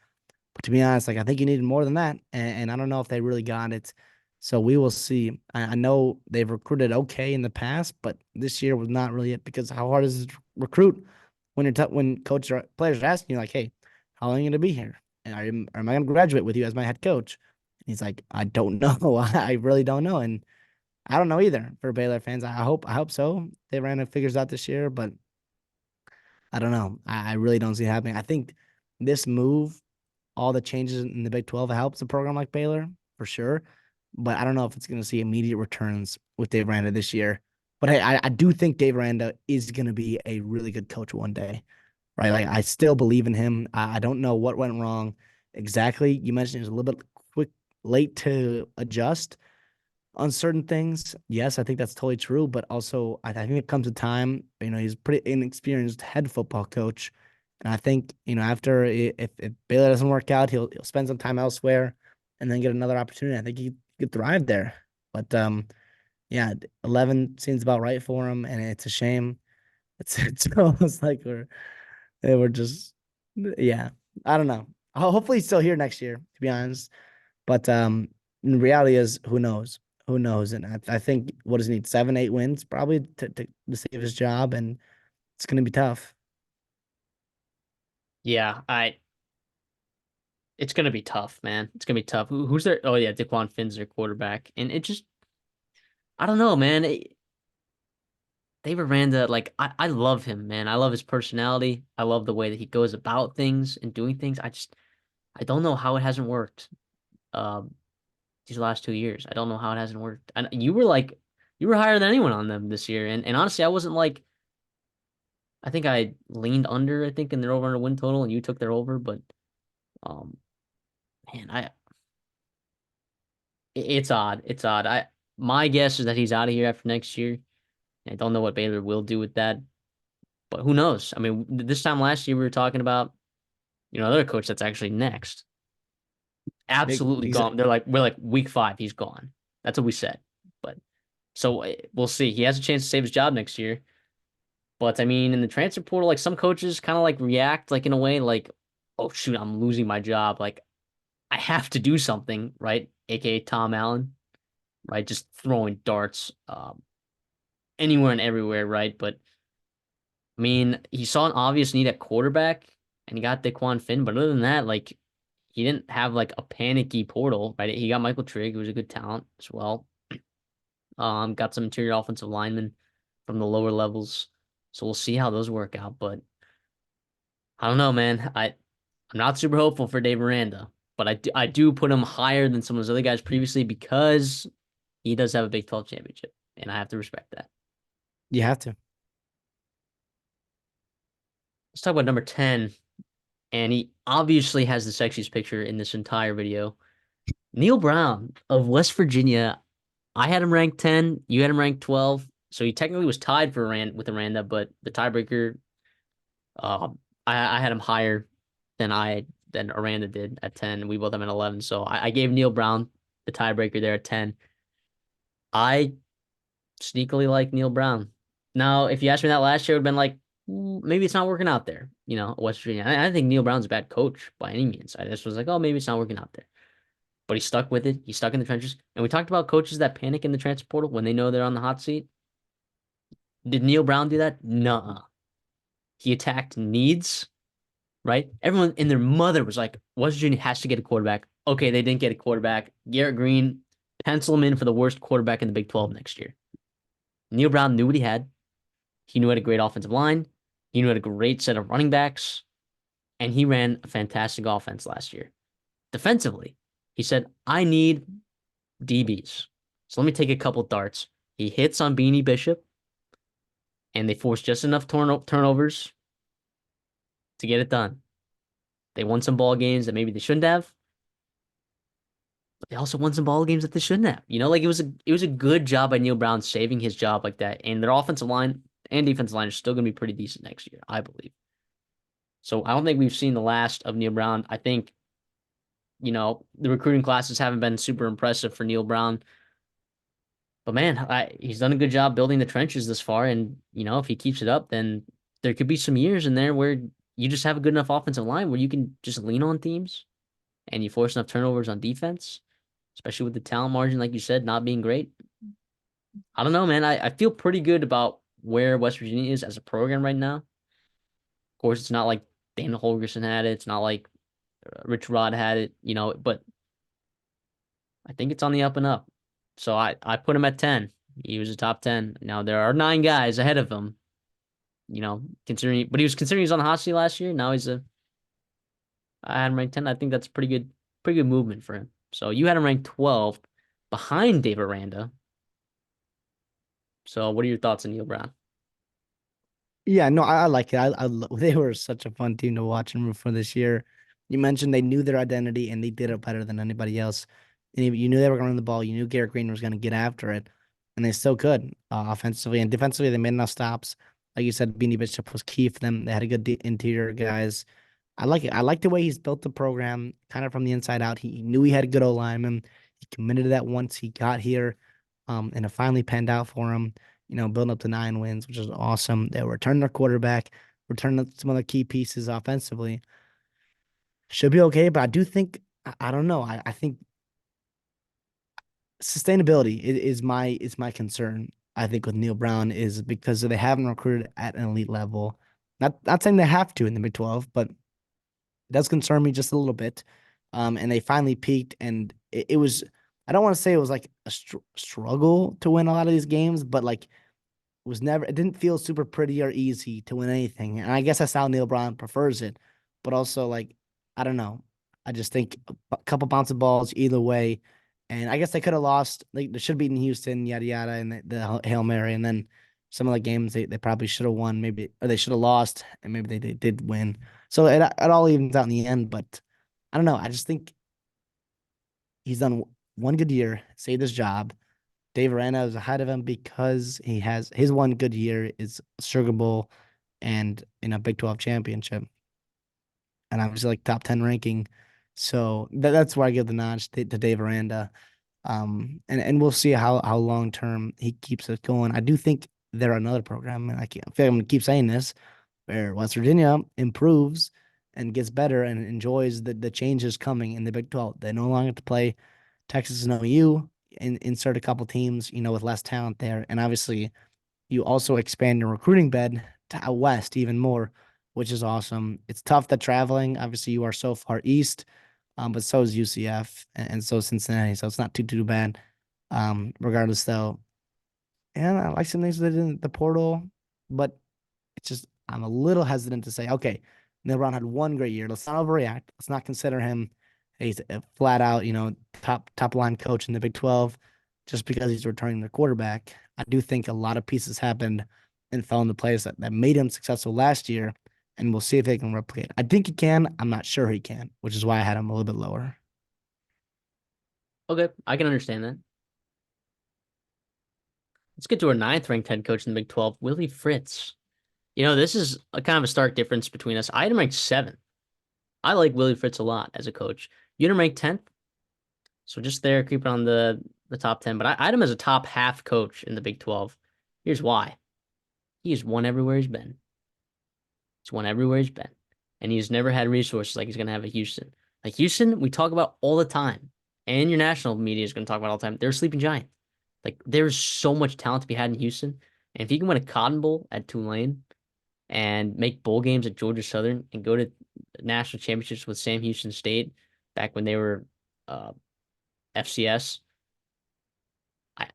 But to be honest, like I think you needed more than that, and I don't know if they really got it. So we will see. I know they've recruited okay in the past, but this year was not really it because how hard is it to recruit when when coach or players are asking you like, "Hey, how long are you going to be here? And am I going to graduate with you as my head coach?" And he's like, "I don't know. I really don't know." And I don't know either for Baylor fans. I hope so. They ran it figures out this year, but I don't know. I really don't see it happening. I think this move, all the changes in the Big 12 helps a program like Baylor for sure. But I don't know if it's going to see immediate returns with Dave Aranda this year. But hey, I do think Dave Aranda is going to be a really good coach one day, right? Like I still believe in him. I don't know what went wrong exactly. You mentioned it was a little bit quick, late to adjust on certain things. Yes, I think that's totally true. But also, I think it comes a time, he's a pretty inexperienced head football coach. And I think, after if Baylor doesn't work out, he'll spend some time elsewhere and then get another opportunity. I think he could thrive there. But yeah, 11 seems about right for him, and it's a shame. It's almost like we're just yeah. I don't know. Hopefully he's still here next year, to be honest. But the reality is, who knows? Who knows? And I think what does he need? 7, 8 wins probably to save his job, and it's going to be tough. Yeah, it's gonna be tough, man. It's gonna be tough. Who's their? Oh yeah, Daquan Finn's their quarterback, and it just I don't know, man. Dave Aranda, like I love him, man. I love his personality. I love the way that he goes about things and doing things. I don't know how it hasn't worked. Um, these last 2 years, I don't know how it hasn't worked. And you were higher than anyone on them this year, and honestly, I wasn't like I think I leaned under. I think in their over under win total, and you took their over, but um, man, it's odd. It's odd. My guess is that he's out of here after next year. I don't know what Baylor will do with that, but who knows? I mean, this time last year we were talking about another coach that's actually next. Absolutely gone. We're like week 5, he's gone. That's what we said. But so we'll see. He has a chance to save his job next year. But I mean, in the transfer portal, like some coaches kind of like react like in a way like, oh shoot, I'm losing my job. Like I have to do something, right? AKA Tom Allen, right? Just throwing darts anywhere and everywhere, right? But I mean, he saw an obvious need at quarterback and he got Daquan Finn. But other than that, like he didn't have like a panicky portal, right? He got Michael Trigg, who was a good talent as well. Got some interior offensive linemen from the lower levels. So we'll see how those work out. But I don't know, man. I'm not super hopeful for Dave Miranda, but I do put him higher than some of those other guys previously because he does have a Big 12 championship, and I have to respect that. You have to. Let's talk about number 10, and he obviously has the sexiest picture in this entire video. Neil Brown of West Virginia. I had him ranked 10, you had him ranked 12. So he technically was tied for with Aranda, but the tiebreaker, uh, I had him higher than Aranda did at 10. We both have him at 11. So I gave Neil Brown the tiebreaker there at 10. I sneakily like Neil Brown. Now, if you asked me that last year, it would have been like, maybe it's not working out there, West Virginia. I think Neil Brown's a bad coach by any means. I just was like, oh, maybe it's not working out there. But he stuck with it. He stuck in the trenches. And we talked about coaches that panic in the transfer portal when they know they're on the hot seat. Did Neil Brown do that? Nuh-uh. He attacked needs, right? Everyone and their mother was like, West Virginia has to get a quarterback. Okay, they didn't get a quarterback. Garrett Green, pencil him in for the worst quarterback in the Big 12 next year. Neil Brown knew what he had. He knew he had a great offensive line. He knew he had a great set of running backs. And he ran a fantastic offense last year. Defensively, he said, I need DBs. So let me take a couple darts. He hits on Beanie Bishop, and they forced just enough turnovers to get it done. They won some ball games that maybe they shouldn't have, but they also won some ball games that they shouldn't have. Like it was a good job by Neil Brown saving his job like that. And their offensive line and defensive line are still going to be pretty decent next year, I believe. So I don't think we've seen the last of Neil Brown. I think the recruiting classes haven't been super impressive for Neil Brown. But man, he's done a good job building the trenches this far. And, if he keeps it up, then there could be some years in there where you just have a good enough offensive line where you can just lean on teams and you force enough turnovers on defense, especially with the talent margin, like you said, not being great. I don't know, man. I feel pretty good about where West Virginia is as a program right now. Of course, it's not like Dana Holgerson had it. It's not like Rich Rod had it, but I think it's on the up and up. So I put him at 10. He was a top 10. Now there are 9 guys ahead of him, considering, but he was considering he's on the hot seat last year. Now I had him ranked 10. I think that's pretty good movement for him. So you had him ranked 12 behind Dave Aranda. So what are your thoughts on Neil Brown? Yeah, no, I like it. They were such a fun team to watch and root for this year. You mentioned they knew their identity and they did it better than anybody else. And you knew they were going to run the ball. You knew Garrett Green was going to get after it, and they still could offensively and defensively. They made enough stops. Like you said, Beanie Bishop was key for them. They had a good interior guys. I like it. I like the way he's built the program kind of from the inside out. He knew he had a good O lineman. He committed to that once he got here, and it finally panned out for him. Building up to 9 wins, which is awesome. They returned their quarterback, returned some of the key pieces offensively. Should be okay, but I do think I don't know. I think sustainability is my concern. I think with Neil Brown is because they haven't recruited at an elite level. Not saying they have to in the Big 12, but it does concern me just a little bit. And they finally peaked, and it was. I don't want to say it was like a struggle to win a lot of these games, but like it didn't feel super pretty or easy to win anything. And I guess that's how Neil Brown prefers it. But also, like, I don't know. I just think a couple bounce balls either way. And I guess they could have lost. They should have beaten Houston, yada, yada, and the Hail Mary. And then some of the games they probably should have won, maybe, or they should have lost, and maybe they did win. So it all evens out in the end. But I don't know. I just think he's done one good year, saved his job. Dave Aranda is ahead of him because he has his one good year is Sugar Bowl and in a Big 12 championship. And obviously like top 10 ranking. So that's why I give the notch to Dave Aranda. And we'll see how long term he keeps it going. I do think they're another program, and I feel like I'm gonna keep saying this, where West Virginia improves and gets better and enjoys the changes coming in the Big 12. They no longer have to play Texas and OU and insert a couple teams, with less talent there. And obviously, you also expand your recruiting bed to out west even more, which is awesome. It's tough that traveling. Obviously, you are so far east, but so is UCF and so is Cincinnati. So it's not too bad. Regardless, though, and I like some things that did in the portal, but it's just I'm a little hesitant to say, okay, Neil Brown had one great year. Let's not overreact. Let's not consider him he's a flat out, top line coach in the Big 12 just because he's returning the quarterback. I do think a lot of pieces happened and fell into place that made him successful last year, and we'll see if they can replicate. I think he can. I'm not sure he can, which is why I had him a little bit lower. Okay, I can understand that. Let's get to our 9th ranked head coach in the Big 12, Willie Fritz. This is a kind of a stark difference between us. I had him ranked 7. I like Willie Fritz a lot as a coach. You had him ranked 10th, so just there, creeping on the top 10. But I had him as a top half coach in the Big 12. Here's why. He's won everywhere he's been. He's won everywhere he's been. And he's never had resources like he's going to have at Houston. Like Houston, we talk about all the time. And your national media is going to talk about all the time. They're a sleeping giant. Like there's so much talent to be had in Houston. And if you can win a Cotton Bowl at Tulane and make bowl games at Georgia Southern and go to national championships with Sam Houston State back when they were FCS, I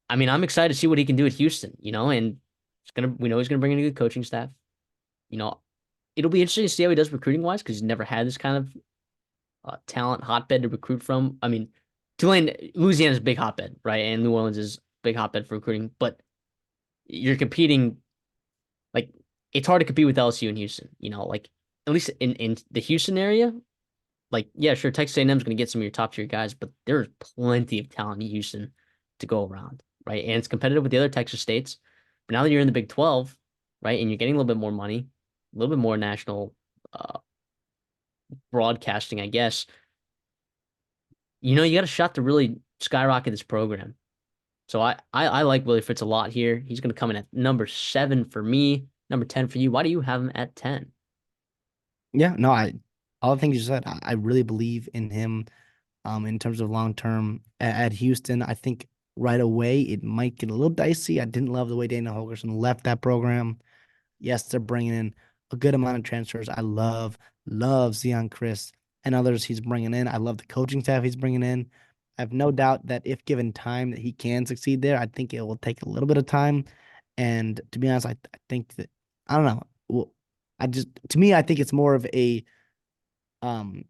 I mean I'm excited to see what he can do at Houston, and we know he's gonna bring in a good coaching staff. You know, it'll be interesting to see how he does recruiting wise because he's never had this kind of talent hotbed to recruit from. I mean, Tulane, Louisiana's a big hotbed, right? And New Orleans is a big hotbed for recruiting, but you're competing like it's hard to compete with LSU in Houston, like at least in the Houston area, like yeah, sure, Texas A&M's going to get some of your top tier guys, but there's plenty of talent in Houston to go around, right? And it's competitive with the other Texas states. But now that you're in the Big 12, right, and you're getting a little bit more money, a little bit more national uh, broadcasting, I guess. You got a shot to really skyrocket this program. So I like Willie Fritz a lot here. He's going to come in at number 7 for me, number 10 for you. Why do you have him at 10? Yeah, no, all the things you said, I really believe in him. In terms of long term at Houston, I think right away it might get a little dicey. I didn't love the way Dana Holgerson left that program. Yes, they're bringing in a good amount of transfers. I love Zion Chris and others he's bringing in. I love the coaching staff he's bringing in. I have no doubt that if given time that he can succeed there. I think it will take a little bit of time. And to be honest, I think that I don't know. Well, I just to me, I think it's more of a um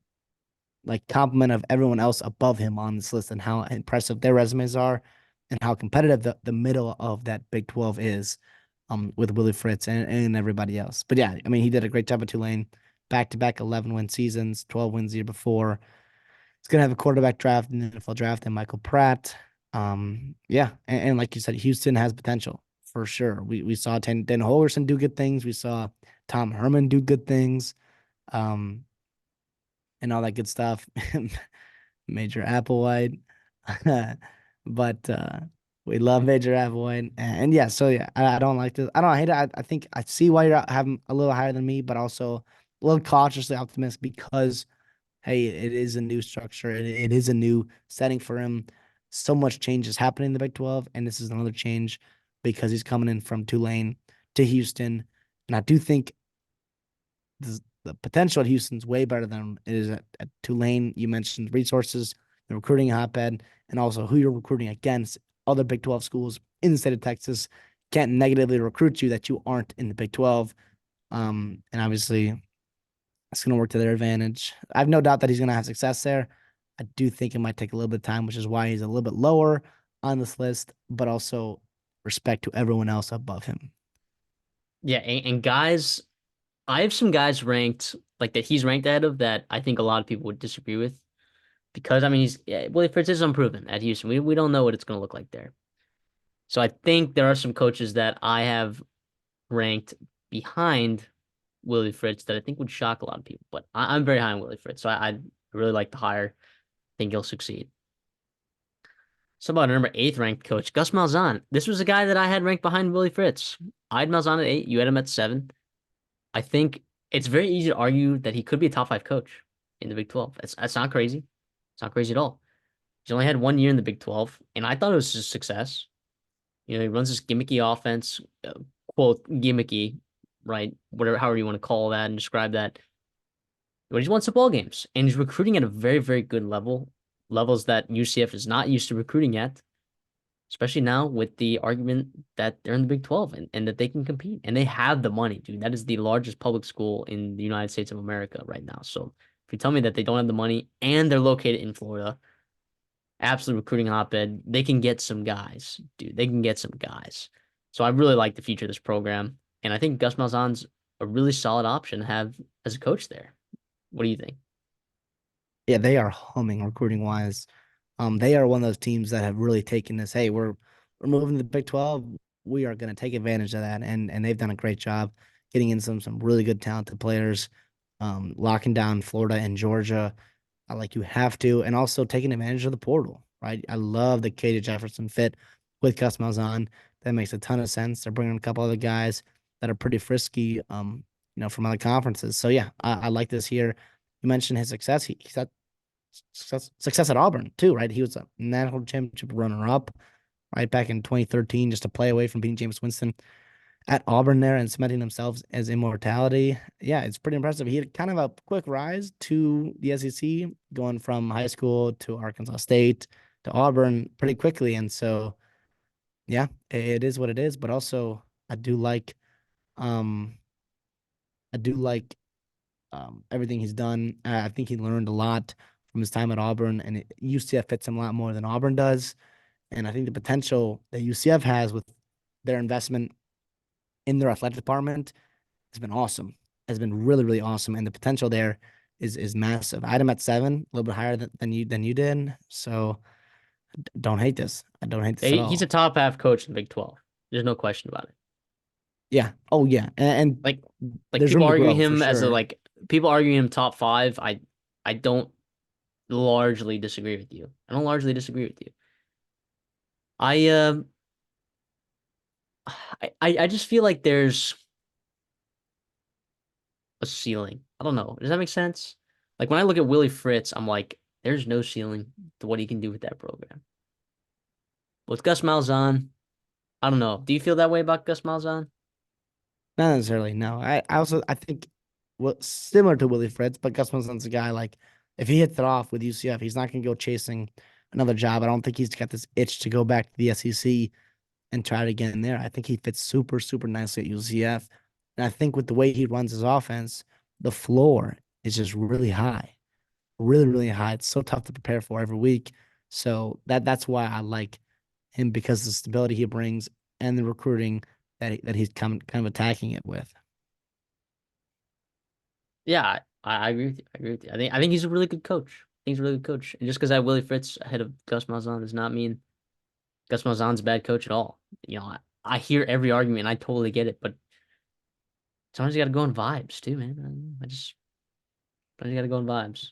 like compliment of everyone else above him on this list and how impressive their resumes are and how competitive the middle of that Big 12 is with Willie Fritz and everybody else. But yeah, I mean, he did a great job at Tulane, back to back 11 win seasons, 12 wins the year before. He's going to have a quarterback draft in the NFL draft and Michael Pratt. Yeah. And like you said, Houston has potential for sure. We saw Dan Holgerson do good things. We saw Tom Herman do good things. Um, and all that good stuff. Major Applewhite. But we love Major Applewhite. And yeah, so yeah, I don't like this. I don't hate it. I think I see why you're having a little higher than me, but also a little cautiously optimistic because hey, it is a new structure. It is a new setting for him. So much change is happening in the Big 12, and this is another change because he's coming in from Tulane to Houston. And I do think the potential at Houston's way better than it is at Tulane. You mentioned resources, the recruiting hotbed, and also who you're recruiting against. Other Big 12 schools in the state of Texas can't negatively recruit you that you aren't in the Big 12. And obviously, it's going to work to their advantage. I have no doubt that he's going to have success there. I do think it might take a little bit of time, which is why he's a little bit lower on this list, but also respect to everyone else above him. Yeah, and guys, I have some guys ranked like that he's ranked ahead of that I think a lot of people would disagree with because I mean Willie Fritz is unproven at Houston. We don't know what it's going to look like there. So I think there are some coaches that I have ranked behind Willie Fritz that I think would shock a lot of people. But I'm very high on Willie Fritz, so I really like the hire. I think he'll succeed. So about our number 8th ranked coach, Gus Malzahn. This was a guy that I had ranked behind Willie Fritz. I had Malzahn at 8. You had him at 7. I think it's very easy to argue that he could be a top 5 coach in the Big 12. That's not crazy. It's not crazy at all. He's only had 1 year in the Big 12, and I thought it was a success. He runs this gimmicky offense, quote gimmicky, right? Whatever, however you want to call that and describe that. But he's won some ball games, and he's recruiting at a very, very good level, levels that UCF is not used to recruiting yet. Especially now with the argument that they're in the Big 12 and that they can compete and they have the money, dude. That is the largest public school in the United States of America right now. So if you tell me that they don't have the money and they're located in Florida, absolute recruiting hotbed, they can get some guys, dude. They can get some guys. So I really like the future of this program. And I think Gus Malzahn's a really solid option to have as a coach there. What do you think? Yeah, they are humming recruiting wise. They are one of those teams that have really taken this. Hey, we're moving to the Big 12. We are going to take advantage of that, and they've done a great job getting in some really good talented players, locking down Florida and Georgia, like you have to, and also taking advantage of the portal. Right, I love the Katie Jefferson fit with Gus Malzahn. That makes a ton of sense. They're bringing a couple other guys that are pretty frisky, from other conferences. So yeah, I like this here. You mentioned his success. He's had success at Auburn too, right? He was a national championship runner up, right back in 2013, just a play away from beating James Winston at Auburn there and cementing themselves as immortality. Yeah, it's pretty impressive. He had kind of a quick rise to the SEC, going from high school to Arkansas State to Auburn pretty quickly, and so yeah, it is what it is. But also, I do like, um, I do like everything he's done. I think he learned a lot from his time at Auburn, and UCF fits him a lot more than Auburn does. And I think the potential that UCF has with their investment in their athletic department has been awesome. Has been really, really awesome, and the potential there is massive. I had him at 7, a little bit higher than you did. So don't hate this. I don't hate this at He's a all. top half coach in the Big 12. There's no question about it. Yeah. Oh yeah. And Like there's people room to arguing grow for him as a sure. people arguing him top 5. I don't largely disagree with you. I don't largely disagree with you. I uh I just feel like there's a ceiling. I don't know. Does that make sense? Like when I look at Willie Fritz, I'm like, there's no ceiling to what he can do with that program. With Gus Malzahn, I don't know. Do you feel that way about Gus Malzahn? Not necessarily. No, I think what similar to Willie Fritz, but Gus Wilson's a guy like if he hits it off with UCF, he's not gonna go chasing another job. I don't think he's got this itch to go back to the SEC and try it again there. I think he fits super nicely at UCF, and I think with the way he runs his offense, the floor is just really high, really high. It's so tough to prepare for every week. So that's why I like him because of the stability he brings and the recruiting that he's kind of attacking it with. Yeah, I agree with you. I agree with you. I think he's a really good coach. I think he's a really good coach. And just because I have Willie Fritz ahead of Gus Malzahn does not mean Gus Malzahn's a bad coach at all. I hear every argument and I totally get it, but sometimes you got to go in vibes too, man. I just sometimes you got to go in vibes.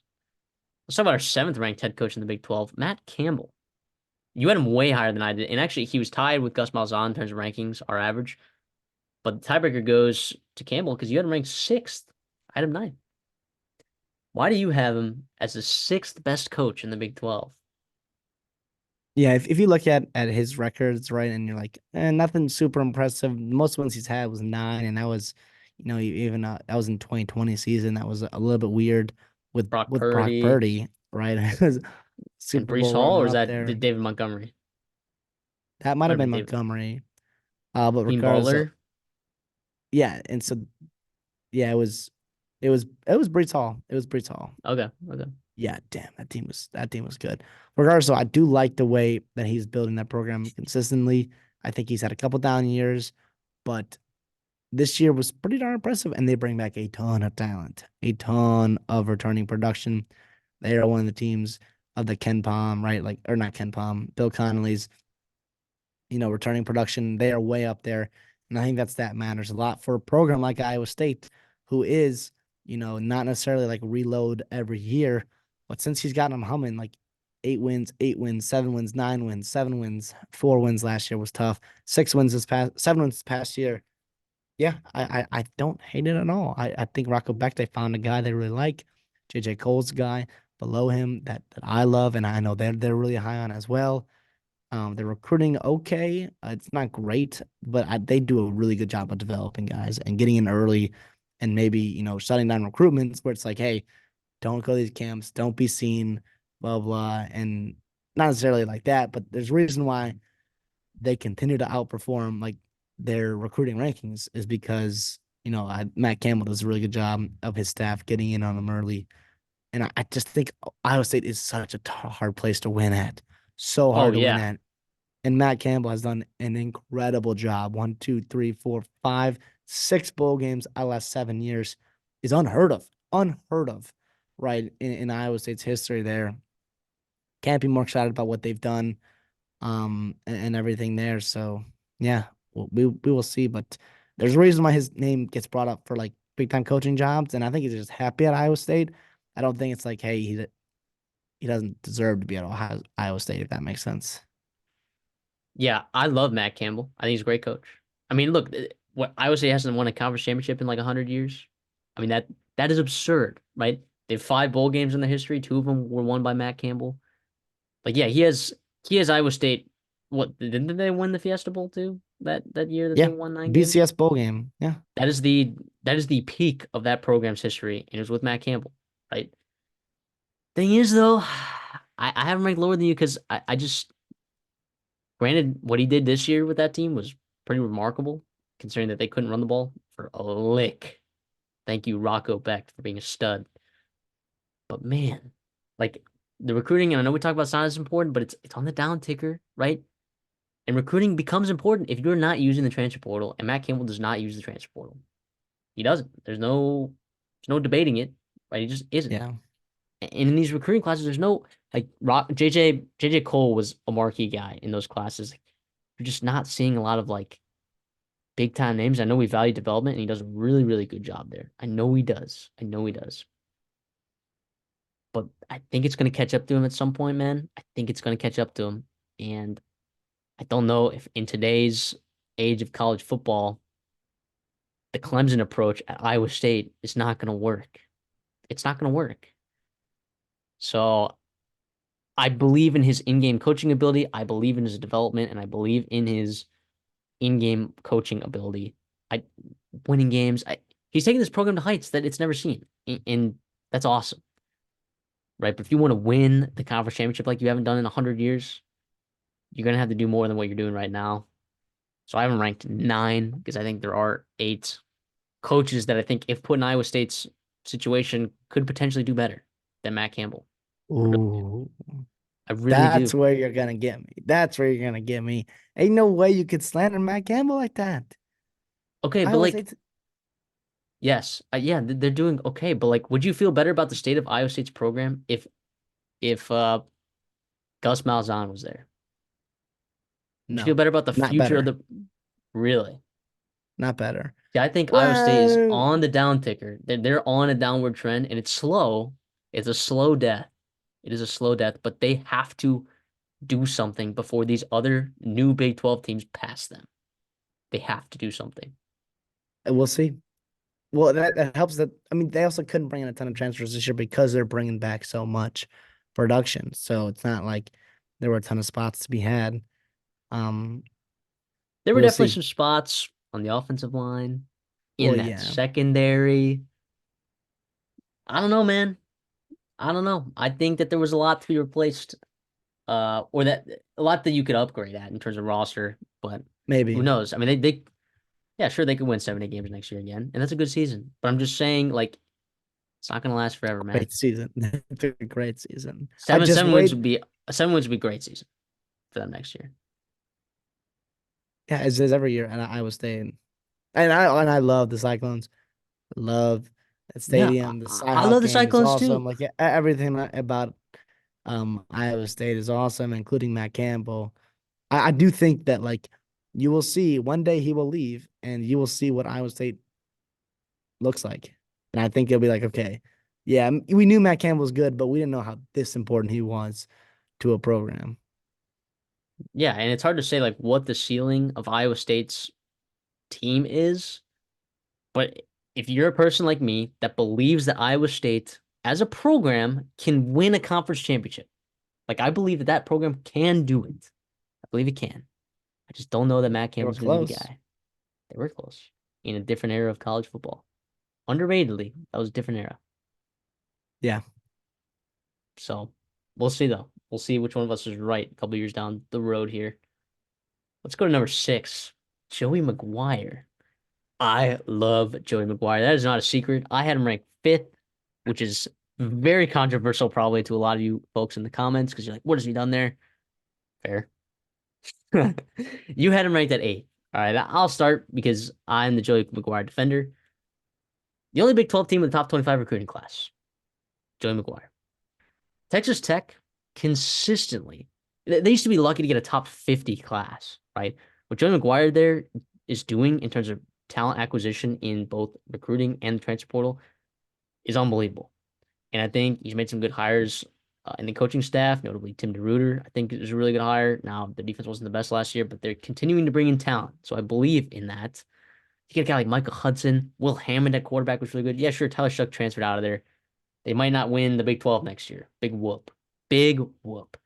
Let's talk about our seventh ranked head coach in the Big 12, Matt Campbell. You had him way higher than I did, and actually he was tied with Gus Malzahn in terms of rankings, our average. But the tiebreaker goes to Campbell because you had him ranked sixth. I had him ninth. Why do you have him as the sixth best coach in the Big 12? Yeah, if you look at his records, right, and you're like, nothing super impressive. Most ones he's had was 9, and that was, even that was in 2020 season. That was a little bit weird Brock with Brock Purdy Purdy, right? It was and Super Brees Bowl Hall, or runner is up that there. David Montgomery? That might Might have have been been David. Montgomery. But Dean regardless, Butler? yeah, and so yeah, it was Brees Hall. It was Brees Hall. Okay, okay. Yeah, damn, that team was good. Regardless, though, I do like the way that he's building that program consistently. I think he's had a couple down years, but this year was pretty darn impressive, and they bring back a ton of talent, a ton of returning production. They are one of the teams of the Ken Palm, right? Like, or not Ken Palm, Bill Connolly's, returning production. They are way up there. And I think that matters a lot for a program like Iowa State, who is, not necessarily like reload every year. But since he's gotten them humming, like 8 wins, 7 wins, 9 wins, 7 wins, 4 wins last year was tough. 6 wins this past, 7 wins this past year. Yeah, I don't hate it at all. I think Rocco Beck, they found a guy they really like. JJ Cole's a guy below him that I love, and I know they're really high on as well. They're recruiting okay. It's not great, but they do a really good job of developing guys and getting in early and maybe, shutting down recruitments where it's like, hey, don't go to these camps, don't be seen, blah, blah. And not necessarily like that, but there's a reason why they continue to outperform like their recruiting rankings is because, Matt Campbell does a really good job of his staff getting in on them early. And I just think Iowa State is such a hard place to win at. So Oh hard to win yeah. at. And Matt Campbell has done an incredible job. One, two, three, four, five, 6 bowl games out of the last 7 years is unheard of. Unheard of, right? In Iowa State's history there. Can't be more excited about what they've done and everything there. So yeah, we will see. But there's a reason why his name gets brought up for like big time coaching jobs. And I think he's just happy at Iowa State. I don't think it's like, hey, he doesn't deserve to be at Iowa State, if that makes sense. Yeah, I love Matt Campbell. I think he's a great coach. I mean, look, what Iowa State hasn't won a conference championship in like 100 years. I mean, that is absurd, right? They have 5 bowl games in their history. 2 of them were won by Matt Campbell. Like, yeah, he has Iowa State. What didn't they win the Fiesta Bowl too? That year that they Yeah. won 9 games? BCS bowl game. Yeah. That is the peak of that program's history, and it was with Matt Campbell, right? Thing is though, I have him ranked lower than you because I just granted what he did this year with that team was pretty remarkable, considering that they couldn't run the ball for a lick. Thank you, Rocco Beck, for being a stud. But man, like the recruiting, and I know we talk about size is important, but it's on the down ticker, right? And recruiting becomes important if you're not using the transfer portal, and Matt Campbell does not use the transfer portal. He doesn't. There's no debating it, right? He just isn't. Yeah. And in these recruiting classes, there's no like JJ Cole was a marquee guy in those classes. Like, you're just not seeing a lot of like big time names. I know we value development, and he does a really, really good job there. I know he does. I know he does. but I think it's going to catch up to him at some point, man. I think it's going to catch up to him. And I don't know if in today's age of college football, the Clemson approach at Iowa State is not going to work. It's not going to work. So I believe in his in-game coaching ability. I believe in his development, and I believe in his in-game coaching ability. I winning games. He's taking this program to heights that it's never seen, and that's awesome, right? But if you want to win the conference championship like you haven't done in 100 years, you're gonna have to do more than what you're doing right now. So I haven't ranked 9 because I think there are 8 coaches that I think, if put in Iowa State's situation, could potentially do better than Matt Campbell. Ooh, I really that's do. where you're gonna get me. That's where you're gonna get me. Ain't no way you could slander Matt Campbell like that. Okay, but Iowa like, State's yes, yeah, they're doing okay. But like, would you feel better about the state of Iowa State's program if Gus Malzahn was there? Would you feel no, better about the not future of better. the really? Not better. Yeah, I think Iowa State is Well, on the down ticker. They're on a downward trend, and it's slow. It's a slow death. It is a slow death, but they have to do something before these other new Big 12 teams pass them. They have to do something. we'll see. Well, that helps that I mean they also couldn't bring in a ton of transfers this year because they're bringing back so much production. So it's not like there were a ton of spots to be had. Um, There were we'll definitely see. some spots on the offensive line, Well, in that yeah, secondary. I don't know, man. I don't know. I think that there was a lot to be replaced, or that a lot that you could upgrade at in terms of roster, but who maybe. knows? I mean, they yeah, sure, they could win 7, 8 games next year again, and that's a good season. But I'm just saying, like, it's not gonna last forever, man. Great season. It's a great season. I Seven just seven wins wait. would be 7 wins would be a great season for them next year. Yeah, it says every year, and I was staying. And I love the Cyclones. Love that Yeah, stadium. The I Cyhawk love the game is Cyclones awesome. too. Like everything about Iowa State is awesome, including Matt Campbell. I do think that like you will see one day he will leave, and you will see what Iowa State looks like. And I think it'll be like, okay, yeah, we knew Matt Campbell was good, but we didn't know how this important he was to a program. Yeah, and it's hard to say like what the ceiling of Iowa State's team is, but if you're a person like me that believes that Iowa State as a program can win a conference championship, like I believe that that program can do it. I believe it can. I just don't know that Matt They were Campbell's going to be the close. guy. They were close in a different era of college football. Underratedly, that was a different era. Yeah. So we'll see though. We'll see which one of us is right a couple years down the road here. Let's go to number 6, Joey McGuire. I love Joey McGuire. That is not a secret. I had him ranked 5th, which is very controversial probably to a lot of you folks in the comments because you're like, what has he done there? Fair. You had him ranked at 8th. All right, I'll start because I'm the Joey McGuire defender. The only Big 12 team with the top 25 recruiting class, Joey McGuire. Texas Tech consistently, they used to be lucky to get a top 50 class, right? What Joey McGuire there is doing in terms of talent acquisition in both recruiting and the transfer portal is unbelievable. And I think he's made some good hires in the coaching staff, notably Tim DeRuyter. I think it was a really good hire. Now, the defense wasn't the best last year, but they're continuing to bring in talent. So I believe in that. You get a guy like Michael Hudson, Will Hammond at quarterback was really good. Yeah, sure, Tyler Shuck transferred out of there. They might not win the Big 12 next year. Big whoop. Big whoop.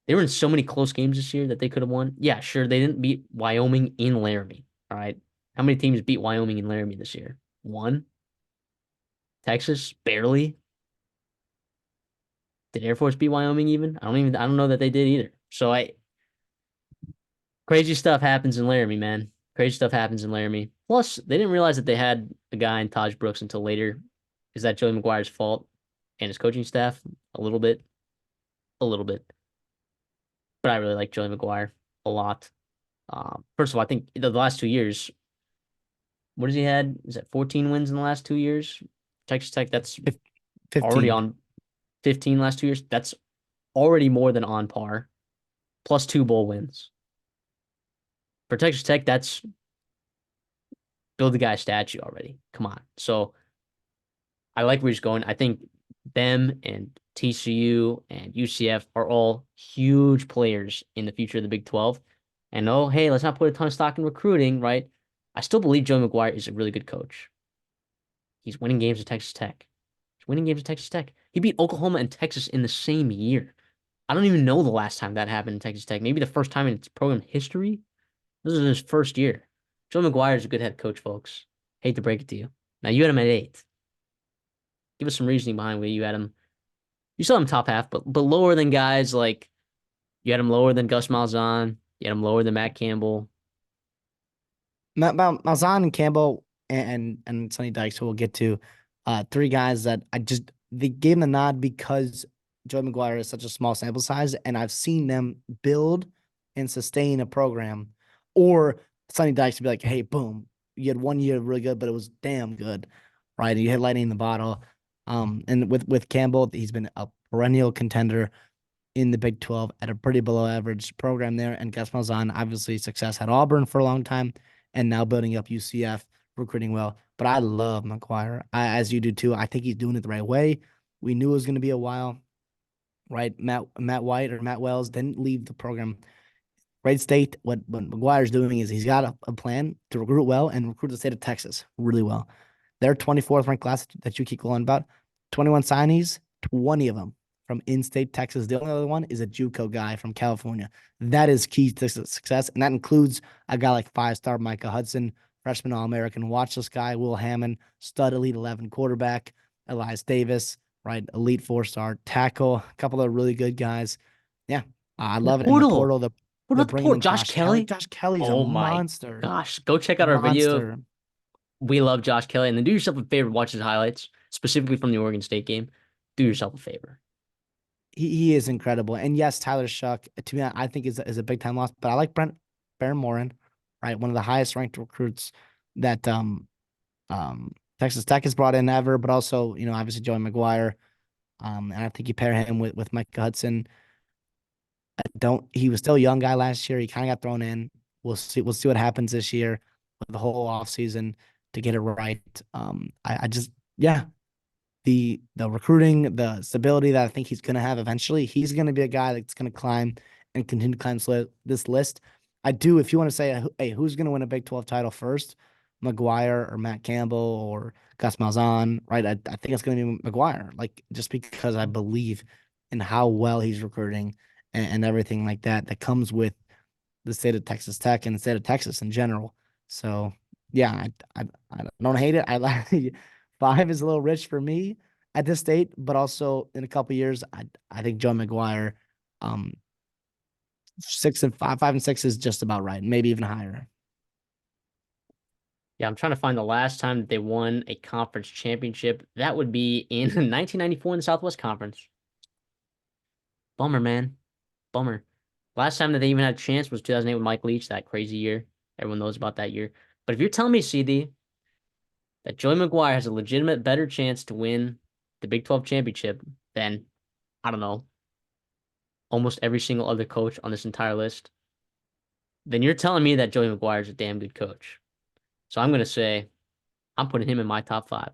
They were in so many close games this year that they could have won. Yeah, sure, they didn't beat Wyoming in Laramie. All right. How many teams beat Wyoming in Laramie this year? One. Texas, barely. Did Air Force beat Wyoming even? I don't know that they did either. So crazy stuff happens in Laramie, man. Crazy stuff happens in Laramie. Plus, they didn't realize that they had a guy in Taj Brooks until later. Is that Joey McGuire's fault and his coaching staff? A little bit. A little bit. But I really like Joey McGuire a lot. First of all, I think the last 2 years, what has he had? Is that 14 wins in the last 2 years? Texas Tech, that's already 15. on 15 last 2 years. That's already more than on par. Plus 2 bowl wins. For Texas Tech, that's build the guy a statue already. Come on. So I like where he's going. I think them and TCU and UCF are all huge players in the future of the Big 12. And oh, hey, let's not put a ton of stock in recruiting, right? I still believe Joe McGuire is a really good coach. He's winning games at Texas Tech. He's winning games at Texas Tech. He beat Oklahoma and Texas in the same year. I don't even know the last time that happened in Texas Tech. Maybe the first time in its program history. This is his first year. Joe McGuire is a good head coach, folks. Hate to break it to you. Now you had him at 8. Give us some reasoning behind where you had him. You still have him top half, but lower than guys like you had him lower than Gus Malzahn. You had him lower than Matt Campbell. Malzahn and Campbell and Sonny Dykes, who we'll get to, three guys that they gave him the nod because Joey McGuire is such a small sample size, and I've seen them build and sustain a program. Or Sonny Dykes to be like, hey, boom, you had 1 year really good, but it was damn good, right? You hit lightning in the bottle. And with Campbell, he's been a perennial contender in the Big 12 at a pretty below average program there. And Gus Malzahn, obviously success at Auburn for a long time and now building up UCF, recruiting well. But I love McGuire, as you do too. I think he's doing it the right way. We knew it was going to be a while, right? Matt White or Matt Wells didn't leave the program. Great state. What McGuire's doing is he's got a plan to recruit well and recruit the state of Texas really well. Their 24th ranked class that you keep going about, 21 signees, 20 of them from in-state Texas. The only other one is a JUCO guy from California. That is key to success, and that includes a guy like five-star Micah Hudson, freshman All-American. Watch this guy, Will Hammond, stud Elite 11 quarterback, Elias Davis, right, Elite 4-star tackle, a couple of really good guys. Yeah, I And the love it. In the portal. portal, What they're about the bringing portal? in Josh Josh Kelly. Kelly? Josh Kelly's a Oh my monster, gosh. Go check out our video. monster. We love Josh Kelly. And then do yourself a favor, watch his highlights, specifically from the Oregon State game. Do yourself a favor. He is incredible. And yes, Tyler Shuck, to me, I think is a big time loss. But I like Brent Morin, right? One of the highest ranked recruits that Texas Tech has brought in ever, but also, obviously Joey McGuire. And I think you pair him with Micah Hudson. He was still a young guy last year. He kind of got thrown in. We'll see what happens this year with the whole offseason to get it right. I just, yeah, the recruiting, the stability that I think he's going to have eventually. He's going to be a guy that's going to climb and continue to climb this list. I do, if you want to say, hey, who's going to win a Big 12 title first, McGuire or Matt Campbell or Gus Malzahn, right? I think it's going to be McGuire, like just because I believe in how well he's recruiting and everything like that comes with the state of Texas Tech and the state of Texas in general. So yeah, I don't hate it. I like 5 is a little rich for me at this state, but also in a couple years, I think Joe McGuire, 5 and 6 is just about right, maybe even higher. Yeah, I'm trying to find the last time that they won a conference championship. That would be in 1994 in the Southwest Conference. Bummer, man. Bummer. Last time that they even had a chance was 2008 with Mike Leach, that crazy year. Everyone knows about that year. But if you're telling me, CD, that Joey McGuire has a legitimate better chance to win the Big 12 championship than, I don't know, almost every single other coach on this entire list, then you're telling me that Joey McGuire is a damn good coach. So I'm going to say I'm putting him in my top 5.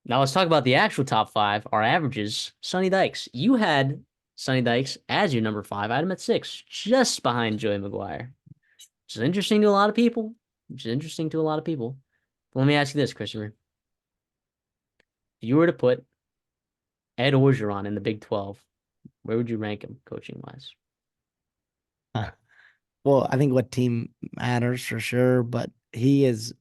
Now let's talk about the actual top 5, our averages. Sonny Dykes. You had Sonny Dykes as your number 5. I had him at 6, just behind Joey McGuire. Which is interesting to a lot of people. But let me ask you this, Christopher. If you were to put Ed Orgeron in the Big 12, where would you rank him coaching wise? Well, I think what team matters for sure, but he is,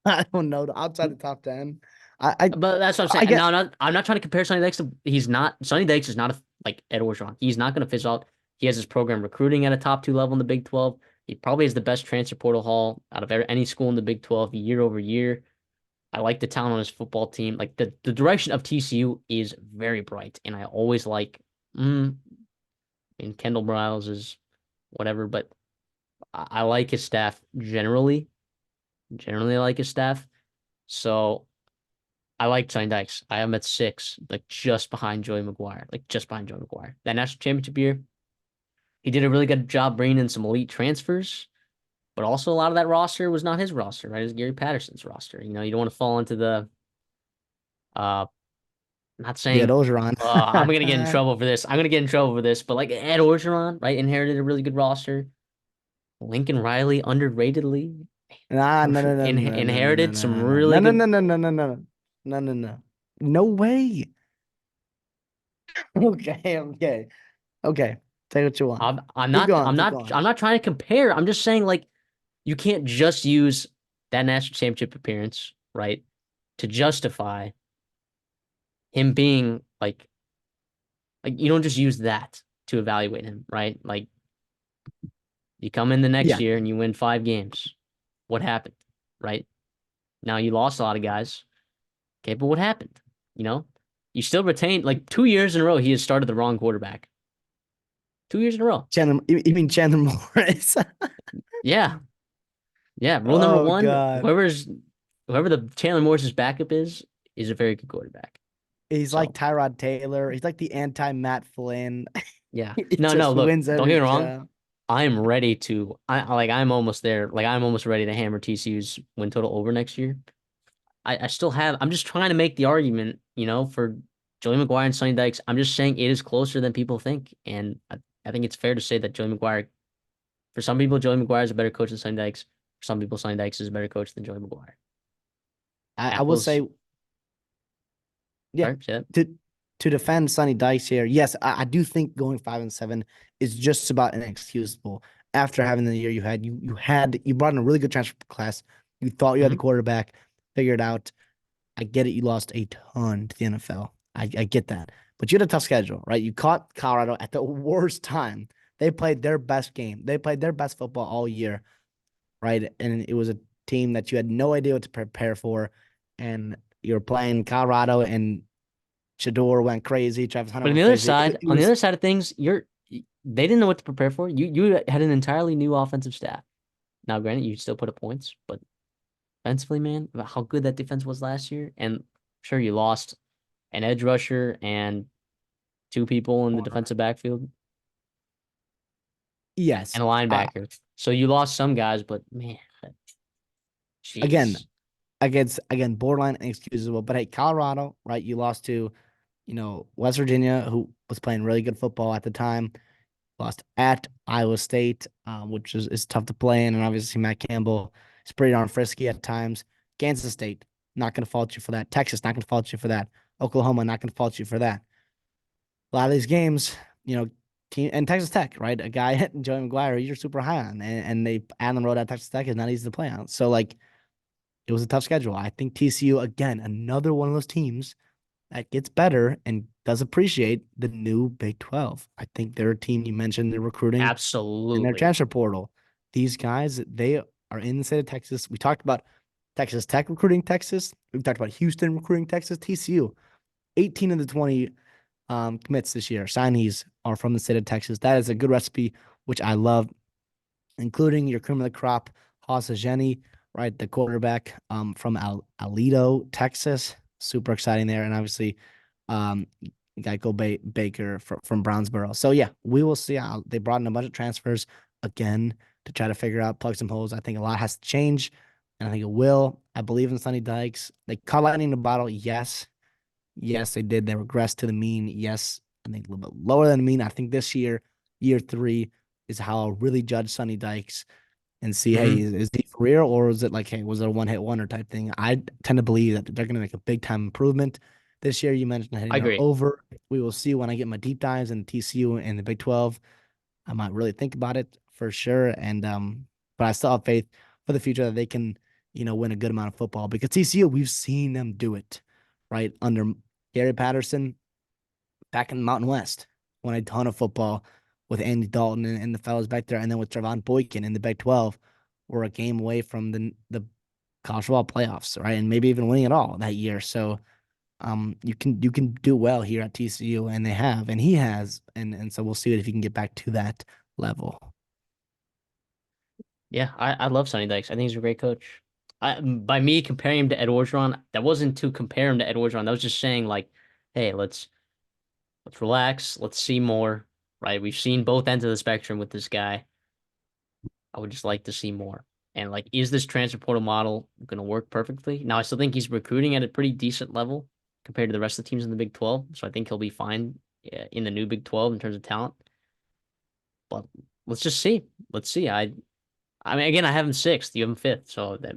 I don't know, outside the top 10. I, But that's what I'm I saying. get, No, I'm not trying to compare Sonny Dykes to. He's not. Sonny Dykes is not like Ed Orgeron. He's not going to fizzle out. He has his program recruiting at a top 2 level in the Big 12. He probably has the best transfer portal haul out of any school in the Big 12 year over year. I like the talent on his football team. Like the direction of TCU is very bright, and I always like. And Kendall Briles is whatever, but I like his staff generally. Generally, I like his staff. So I like Sonny Dykes. I have him at 6, like just behind Joey McGuire, like just behind Joey McGuire. That national championship year, he did a really good job bringing in some elite transfers. but also a lot of that roster was not his roster, right? It was Gary Patterson's roster. You don't want to fall into the uh not The Ed saying Ogeron. I'm gonna get in trouble for this. I'm gonna get in trouble for this, but like Ed Orgeron, right, inherited a really good roster. Lincoln Riley, underratedly, Nah, no, no, no, no, no, no, no, inherited some no, really no, no, good. no, no, no, no, no, no, no, no, no, no way. Okay, okay, okay. Take what you want. I'm Keep not. going, I'm keep not. going. I'm not trying to compare. I'm just saying like you can't just use that national championship appearance, right, to justify him being like you don't just use that to evaluate him, right? Like you come in the next Yeah, year and you win 5 games. What happened, right? Now you lost a lot of guys. Okay, but what happened? You know, you still retained like 2 years in a row. He has started the wrong quarterback. 2 years in a row. Chandler. You mean Chandler Morris? Yeah, yeah. Rule number Oh one: God, whoever the Chandler Morris's backup is a very good quarterback. he's like So Tyrod Taylor. He's like the anti Matt Flynn. yeah, He no, no. just Look, wins don't get every me wrong. job. I'm ready to. I'm almost there. Like I'm almost ready to hammer TCU's win total over next year. I still have. I'm just trying to make the argument, for Joey McGuire and Sonny Dykes. I'm just saying it is closer than people think, and I think it's fair to say that Joey McGuire. For some people, Joey McGuire is a better coach than Sonny Dykes. For some people, Sonny Dykes is a better coach than Joey McGuire. I will Apples. say, yeah, Sorry, say that. to to defend Sonny Dykes here, yes, I do think going 5-7 is just about inexcusable. After having the year you had, you brought in a really good transfer class. You thought you had the Hmm. quarterback figured out. I get it. You lost a ton to the NFL. I get that. But you had a tough schedule, right? You caught Colorado at the worst time. They played their best game. They played their best football all year, right? And it was a team that you had no idea what to prepare for. And you're playing Colorado, and Shador went crazy. Travis Hunter But on went the other crazy. side, It on the was other side of things, they didn't know what to prepare for. You had an entirely new offensive staff. Now, granted, you still put up points, but defensively, man, about how good that defense was last year, and sure you lost an edge rusher and two people in the defensive backfield yes. and a linebacker. So you lost some guys, but man, Again, jeez. again, borderline inexcusable. But hey, Colorado, right? You lost to, West Virginia, who was playing really good football at the time. Lost at Iowa State, which is tough to play in. And obviously, Matt Campbell is pretty darn frisky at times. Kansas State, not going to fault you for that. Texas, not going to fault you for that. Oklahoma, not going to fault you for that. A lot of these games, and Texas Tech, right? A guy, Joey McGuire, you're super high on. And they, Allen Road at Texas Tech is not easy to play on. So, like, it was a tough schedule. I think TCU, again, another one of those teams that gets better and does appreciate the new Big 12. I think they're a team you mentioned they're recruiting in their Absolutely. transfer portal. These guys, they are in the state of Texas. We talked about Texas Tech recruiting Texas. We've talked about Houston recruiting Texas. TCU, 18 of the 20 commits this year, signees are from the state of Texas. That is a good recipe, which I love, including your cream of the crop, Hasa Jenny, right? The quarterback from Alito, Texas. Super exciting there. And obviously, um, Geico Baker from Brownsboro. So yeah, we will see how they brought in a bunch of transfers again to try to figure out, plug some holes. I think a lot has to change, and I think it will. I believe in Sonny Dykes. They caught lightning in the bottle. Yes. Yes, they did. They regressed to the mean. Yes, I think a little bit lower than the mean. I think this year 3, is how I'll really judge Sonny Dykes and see, hey, Hmm. is he for real, or is it like, hey, was it a one hit wonder type thing? I tend to believe that they're going to make a big time improvement this year. You mentioned hitting I their agree. over. We will see when I get my deep dives in TCU and the Big 12. I might really think about it for sure. And but I still have faith for the future that they can, win a good amount of football because TCU, we've seen them do it, right? Under Gary Patterson back in the Mountain West, won a ton of football with Andy Dalton and the fellas back there, and then with Trevon Boykin in the Big 12, we're a game away from the college football playoffs, right? And maybe even winning it all that year. So you can do well here at TCU, and they have, and he has, and so we'll see if he can get back to that level. Yeah, I love Sonny Dykes. I think he's a great coach. By me comparing him to Ed Orgeron, that wasn't to compare him to Ed Orgeron. That was just saying like, hey, let's relax, let's see more. Right? We've seen both ends of the spectrum with this guy. I would just like to see more. And like, is this transfer portal model going to work perfectly? Now, I still think he's recruiting at a pretty decent level compared to the rest of the teams in the Big 12. So I think he'll be fine in the new Big 12 in terms of talent. But let's just see. Let's see. I mean, again, I have him sixth. You have him fifth. So that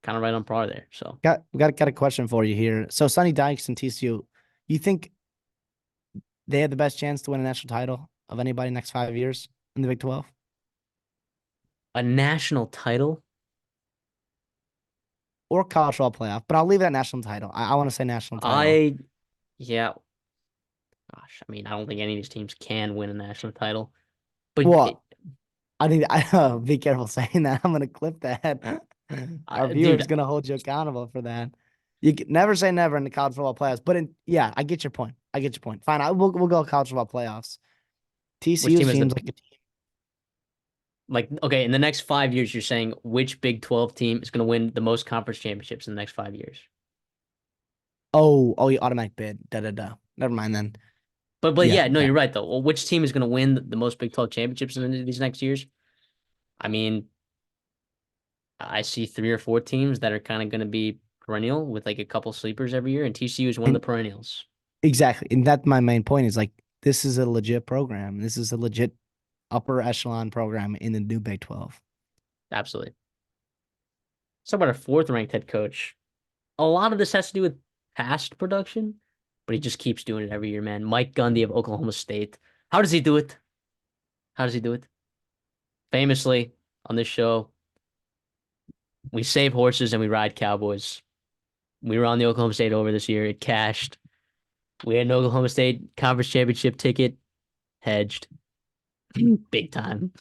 kind of right on par there. So Got a question for you here. So Sonny Dykes and TCU, you think they have the best chance to win a national title of anybody next 5 years in the Big 12? a national title. Or college football playoff, but I'll leave it at national title. I want to say national title. I, yeah, gosh, I mean, I don't think any of these teams can win a national title. But Well, I think I be careful saying that. I'm gonna clip that. Our viewers dude, gonna hold you accountable for that. You can never say never in the college football playoffs, but yeah, I get your point. I get your point. Fine, we'll go college football playoffs. which TCU team is seems the like a team. like? Okay, in the next 5 years, you're saying which Big 12 team is going to win the most conference championships in the next 5 years? Oh, you automatic bid. Da da da. Never mind then. But Yeah, yeah, no, yeah. you're right though. Well, which team is going to win the most Big 12 championships in these next years? I mean, I see three or four teams that are kind of going to be perennial with like a couple sleepers every year, and TCU is one of the And perennials. exactly. And that's my main point is like this is a legit program. This is a legit upper echelon program in the new Big 12. Absolutely. Let's talk about our fourth ranked head coach. A lot of this has to do with past production, but he just keeps doing it every year, man. Mike Gundy of Oklahoma State. How does he do it? How does he do it? Famously on this show, we save horses and we ride cowboys. We were on the Oklahoma State over this year. It cashed. We had an Oklahoma State conference championship ticket hedged big time.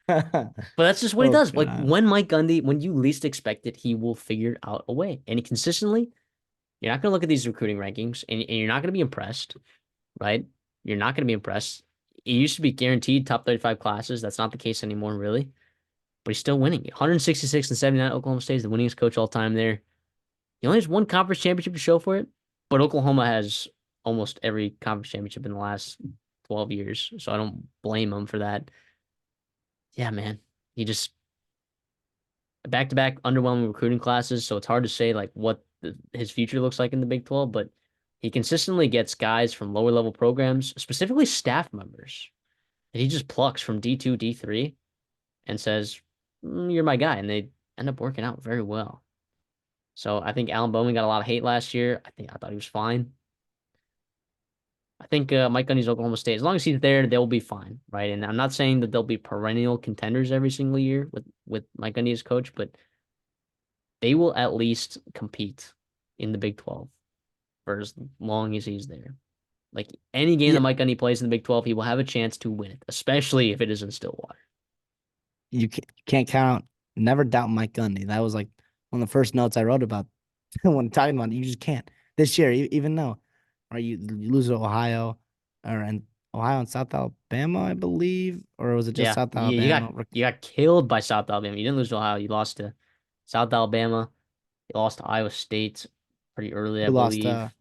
But that's just what he Oh does. Like God. when Mike Gundy, when you least expect it, he will figure out a way. And he consistently, you're not going to look at these recruiting rankings and you're not going to be impressed, right? You're not going to be impressed. It used to be guaranteed top 35 classes. That's not the case anymore, really. But he's still winning. 166 and 79. Oklahoma State is the winningest coach all time there. He only has one conference championship to show for it, but Oklahoma has almost every conference championship in the last 12 years. So I don't blame him for that. Yeah, man. He just back to back underwhelming recruiting classes. So it's hard to say like what his future looks like in the Big 12, but he consistently gets guys from lower level programs, specifically staff members, that he just plucks from D2, D3 and says, You're my guy. And they end up working out very well. So I think Alan Bowman got a lot of hate last year. I thought he was fine. I think Mike Gundy's Oklahoma State. As long as he's there, they'll be fine, right? And I'm not saying that they'll be perennial contenders every single year with Mike Gundy as coach, but they will at least compete in the Big 12 for as long as he's there. Like any game Yeah, that Mike Gundy plays in the Big 12, he will have a chance to win it, especially if it is in Stillwater. you can't count. Never doubt Mike Gundy. That was like one of the first notes I wrote about when talking about it. You just can't this year, even though, right? You lose to Ohio, and Ohio and South Alabama, I believe, or was it just Yeah, South you got Alabama? you got killed by South Alabama. You didn't lose to Ohio. You lost to South Alabama. You lost to Iowa State pretty early, I We believe.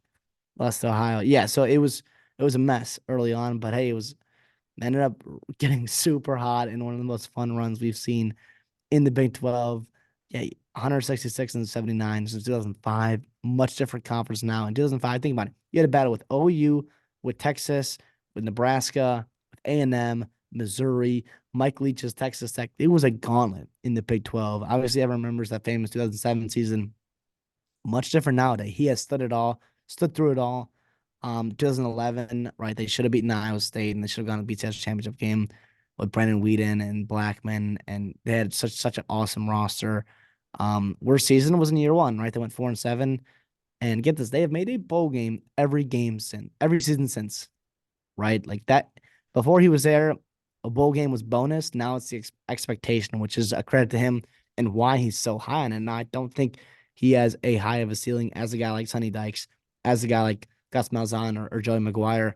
lost to Ohio. Yeah, so it was a mess early on, but hey, it was ended up getting super hot in one of the most fun runs we've seen in the Big 12. Yeah, 166 and 79 since 2005. Much different conference now. In 2005, think about it. You had a battle with OU, with Texas, with Nebraska, with A&M, Missouri, Mike Leach's Texas Tech. It was a gauntlet in the Big 12. Obviously, everyone remembers that famous 2007 season. Much different nowadays. He has stood through it all. 2011, right? They should have beaten Iowa State and they should have gone to BTS championship game with Brendan Whedon and Blackman, and they had such an awesome roster. Worst season was in year one, right? They went 4-7, and get this, they have made a bowl game every season since, right? Like that before he was there, a bowl game was bonus. Now it's the expectation, which is a credit to him and why he's so high. And I don't think he has a high of a ceiling as a guy like Sonny Dykes, as a guy like Gus Malzahn or Joey McGuire,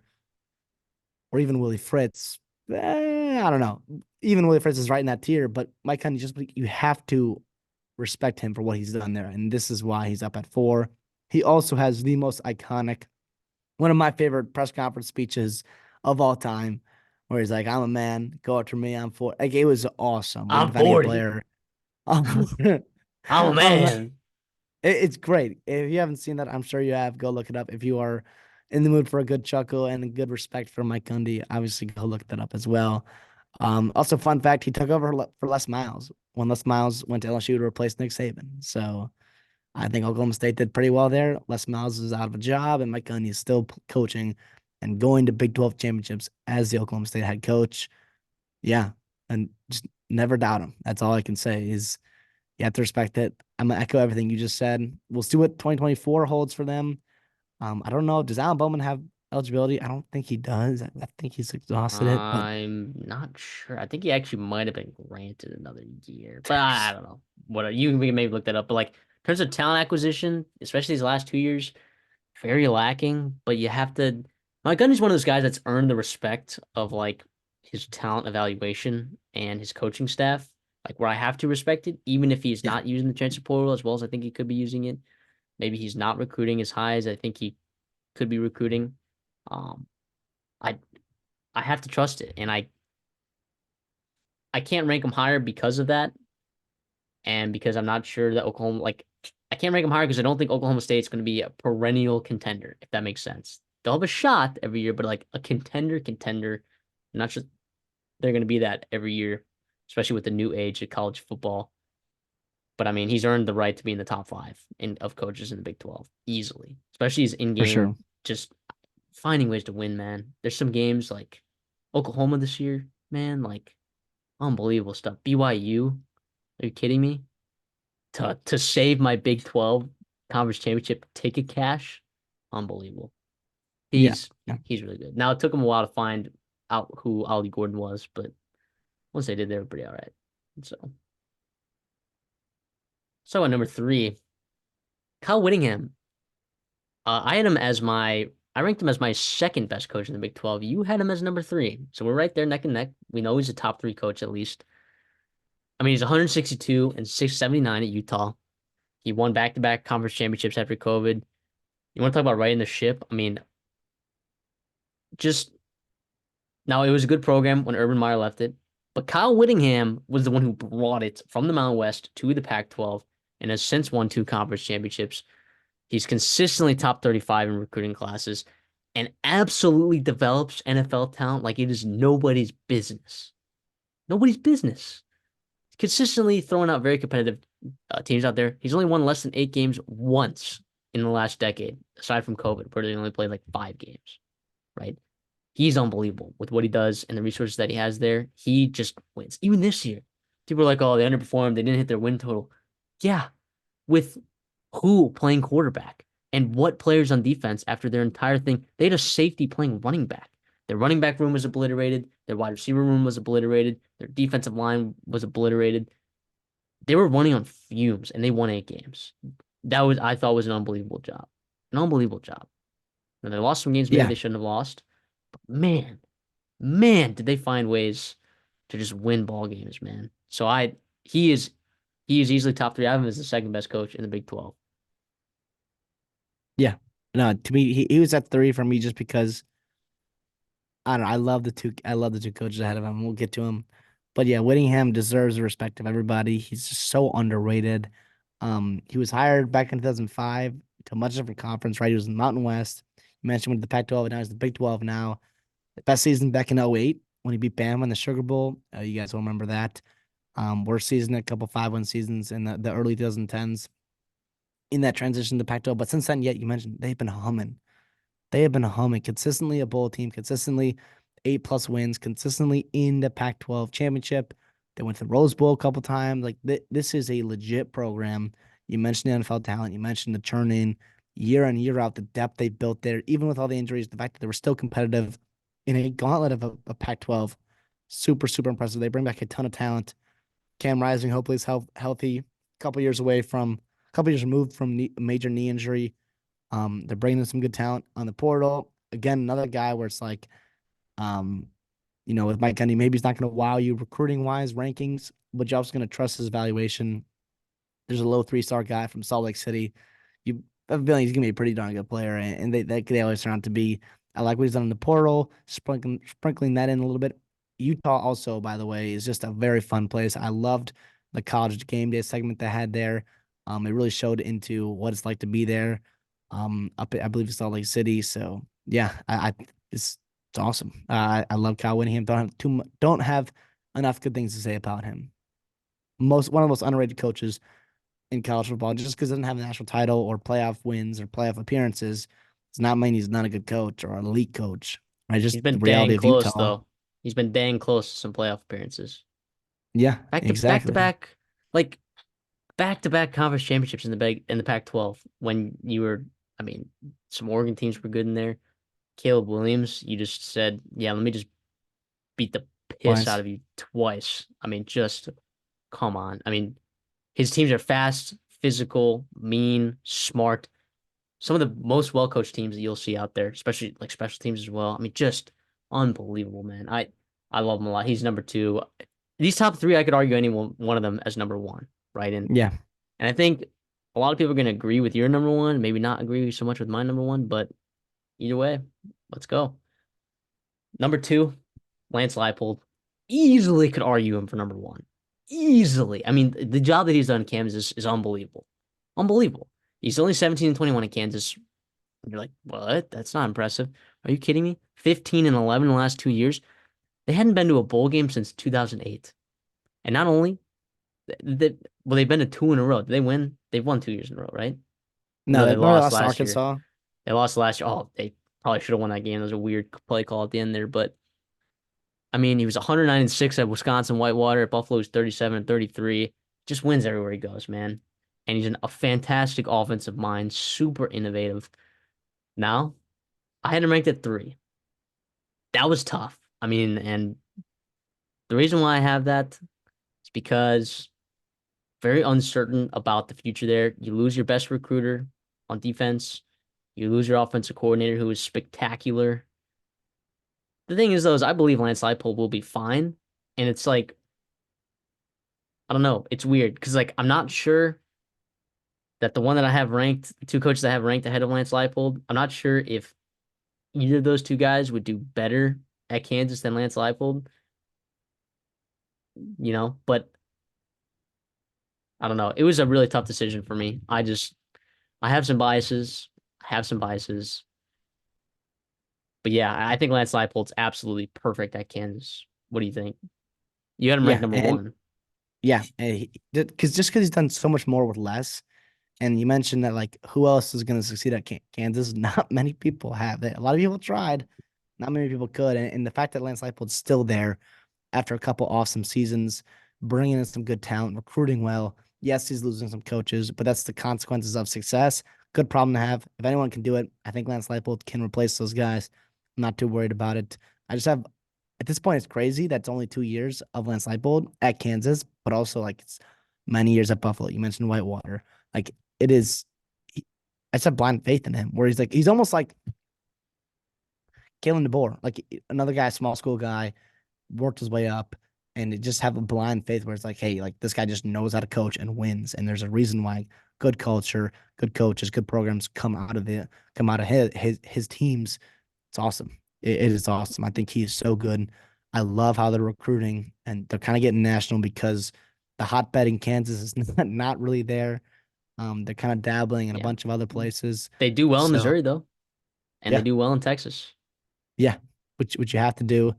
or even Willie Fritz. I don't know. Even Willie Fritz is right in that tier, but Mike Conley, just you have to respect him for what he's done there. And this is why he's up at 4. He also has the most iconic, one of my favorite press conference speeches of all time. where he's like, "I'm a man, go after me, I'm for." Like it was awesome when I'm defending a 40. player. Um, I'm a man. it's great. If you haven't seen that, I'm sure you have. Go look it up. If you are in the mood for a good chuckle and a good respect for Mike Gundy, obviously go look that up as well. Also, fun fact: he took over for Les Miles when Les Miles went to LSU to replace Nick Saban. So I think Oklahoma State did pretty well there. Les Miles is out of a job, and Mike Gundy is still coaching and going to Big 12 championships as the Oklahoma State head coach. Yeah, and just never doubt him. That's all I can say is you have to respect it. I'm gonna echo everything you just said. We'll see what 2024 holds for them. I don't know. Does Alan Bowman have eligibility? I don't think he does. I think he's exhausted it, but I'm not sure. I think he actually might have been granted another year, but I don't know. What you we can maybe look that up. But like in terms of talent acquisition, especially these last 2 years, very lacking. But you have to. Mike Gundy's one of those guys that's earned the respect of like his talent evaluation and his coaching staff. Like where I have to respect it, even if he's yeah, not using the transfer portal as well as I think he could be using it. Maybe he's not recruiting as high as I think he could be recruiting. Um, I I have to trust it, and I can't rank him higher because of that, and because I'm not sure that Oklahoma like I can't rank him higher because I don't think Oklahoma State's going to be a perennial contender, if that makes sense. They'll have a shot every year, but like a contender, I'm not sure they're going to be that every year, especially with the new age of college football. But I mean, he's earned the right to be in the top five of coaches in the Big 12 easily, especially his in for game, sure. just finding ways to win, man. There's some games like Oklahoma this year, man, like unbelievable stuff. BYU, are you kidding me? To save my Big 12 conference championship ticket cash, unbelievable. Yeah, He's yeah, he's really good. Now it took him a while to find out who Ollie Gordon was, but once they did, they were pretty all right. So at number three, Kyle Whittingham. I had him as I ranked him as my second best coach in the Big 12. You had him as number three. So we're right there neck and neck. We know he's a top three coach at least. I mean, he's 162 and 679 at Utah. He won back-to-back conference championships after COVID. You want to talk about righting the ship? I mean, just now it was a good program when Urban Meyer left it, but Kyle Whittingham was the one who brought it from the Mountain West to the Pac-12 and has since won two conference championships. He's consistently top 35 in recruiting classes and absolutely develops NFL talent like it is nobody's business. Nobody's business. Consistently throwing out very competitive teams out there. He's only won less than 8 games once in the last decade, aside from COVID, where they only played like 5 games, right? He's unbelievable with what he does and the resources that he has there. He just wins. Even this year, people are like, oh, they underperformed. They didn't hit their win total. Yeah, with who playing quarterback and what players on defense after their entire thing. They had a safety playing running back. Their running back room was obliterated. Their wide receiver room was obliterated. Their defensive line was obliterated. They were running on fumes and they won 8 games. That was I thought was an unbelievable job. An unbelievable job. And they lost some games maybe yeah, they shouldn't have lost. But man, did they find ways to just win ball games, man. So he is he is easily top three. I have him as the second best coach in the Big 12. yeah. No, to me, he was at three for me just because I don't know. I love the two coaches ahead of him. We'll get to him. But yeah, Whittingham deserves the respect of everybody. He's just so underrated. He was hired back in 2005 to a much different conference, right? He was in the Mountain West. You mentioned with the Pac-12, and now he's the Big 12 now. The best season back in '08 when he beat Bama in the Sugar Bowl. You guys will remember that. Worst season, a couple 5-win seasons in the early 2010s in that transition to Pac-12. But since then, yet you mentioned they've been humming. They have been humming consistently a bowl team, consistently 8+ wins, consistently in the Pac-12 championship. They went to the Rose Bowl a couple times. Like this is a legit program. You mentioned the NFL talent. You mentioned the churn in year in year out, the depth they built there, even with all the injuries, the fact that they were still competitive in a gauntlet of a Pac-12. Super, super impressive. They bring back a ton of talent. Cam Rising hopefully is healthy. A couple years removed from major knee injury. They're bringing in some good talent on the portal. Again, another guy where it's like, um, with Mike Gundy, maybe he's not going to wow you recruiting wise rankings, but you're also going to trust his evaluation. There's a low 3-star guy from Salt Lake City. You have a feeling he's going to be a pretty darn good player, and they always turn out to be. I like what he's done in the portal, sprinkling that in a little bit. Utah also, by the way, is just a very fun place. I loved the college game day segment they had there. It really showed into what it's like to be there. I believe it's Salt Lake City. So yeah, it's awesome. I love Kyle Whittingham. Don't have enough good things to say about him. One of the most underrated coaches in college football. Just because he doesn't have a national title or playoff wins or playoff appearances does not mean he's not a good coach or an elite coach. Right? He's Just the been dang reality of close Utah. though. He's been dang close to some playoff appearances. Yeah, Back to exactly. back, like back to back conference championships in the Pac-12 when you were, I mean, some Oregon teams were good in there. Caleb Williams, you just said, yeah, let me just beat the piss out Twice. of you twice. I mean, just come on. I mean, his teams are fast, physical, mean, smart. Some of the most well-coached teams that you'll see out there, especially like special teams as well. I mean, just unbelievable, man. I love him a lot. He's number two. These top three, I could argue any one of them as number one, right? Yeah. And I think a lot of people are going to agree with your number one, maybe not agree so much with my number one, but either way, let's go. Number two, Lance Leipold. Easily could argue him for number one. Easily. I mean, the job that he's done in Kansas is unbelievable. Unbelievable. He's only 17 and 21 in Kansas. You're like, what? That's not impressive. Are you kidding me? 15 and 11 in the last 2 years. They hadn't been to a bowl game since 2008. And not only, well, they've been to two in a row. Did they win? They've won 2 years in a row, right? No, No, they remember they lost lost to last year. Arkansas? They lost last year. Oh, they probably should have won that game. There was a weird play call at the end there, but I mean, he was 109 and 6 at Wisconsin Whitewater. At Buffalo, he's 37 and 33. Just wins everywhere he goes, man. And he's a fantastic offensive mind, super innovative. Now, I had him ranked at three. That was tough. I mean, and the reason why I have that is because very uncertain about the future there. You lose your best recruiter on defense. You lose your offensive coordinator who is spectacular. The thing is, though, is I believe Lance Leipold will be fine. And it's like, I don't know. It's weird because like I'm not sure that the one that I have ranked, two coaches I have ranked ahead of Lance Leipold, I'm not sure if either of those two guys would do better at Kansas than Lance Leipold, but I don't know. It was a really tough decision for me. I have some biases. I have some biases. But yeah, I think Lance Leipold's absolutely perfect at Kansas. What do you think? You had him ranked Yeah, number and one. yeah, because he's done so much more with less. And you mentioned that like who else is going to succeed at Kansas? Not many people have it. A lot of people tried, not many people could. And the fact that Lance Leipold's still there after a couple awesome seasons, bringing in some good talent, recruiting well. Yes, he's losing some coaches, but that's the consequences of success. Good problem to have. If anyone can do it, I think Lance Leipold can replace those guys. I'm not too worried about it. I just have at this point, it's crazy. That's only 2 years of Lance Leipold at Kansas, but also like it's many years at Buffalo. You mentioned Whitewater. Like it is, I just have blind faith in him. Where he's almost like Kalen DeBoer, like another guy, small school guy, worked his way up, and it just have a blind faith where it's like, hey, like this guy just knows how to coach and wins, and there's a reason why good culture, good coaches, good programs come out of his teams. It's awesome. It is awesome. I think he is so good. I love how they're recruiting, and they're kind of getting national because the hotbed in Kansas is not really there. They're kind of dabbling in a Yeah. bunch of other places. They do well in So Missouri though, and they yeah, do well in Texas. yeah, which you have to do,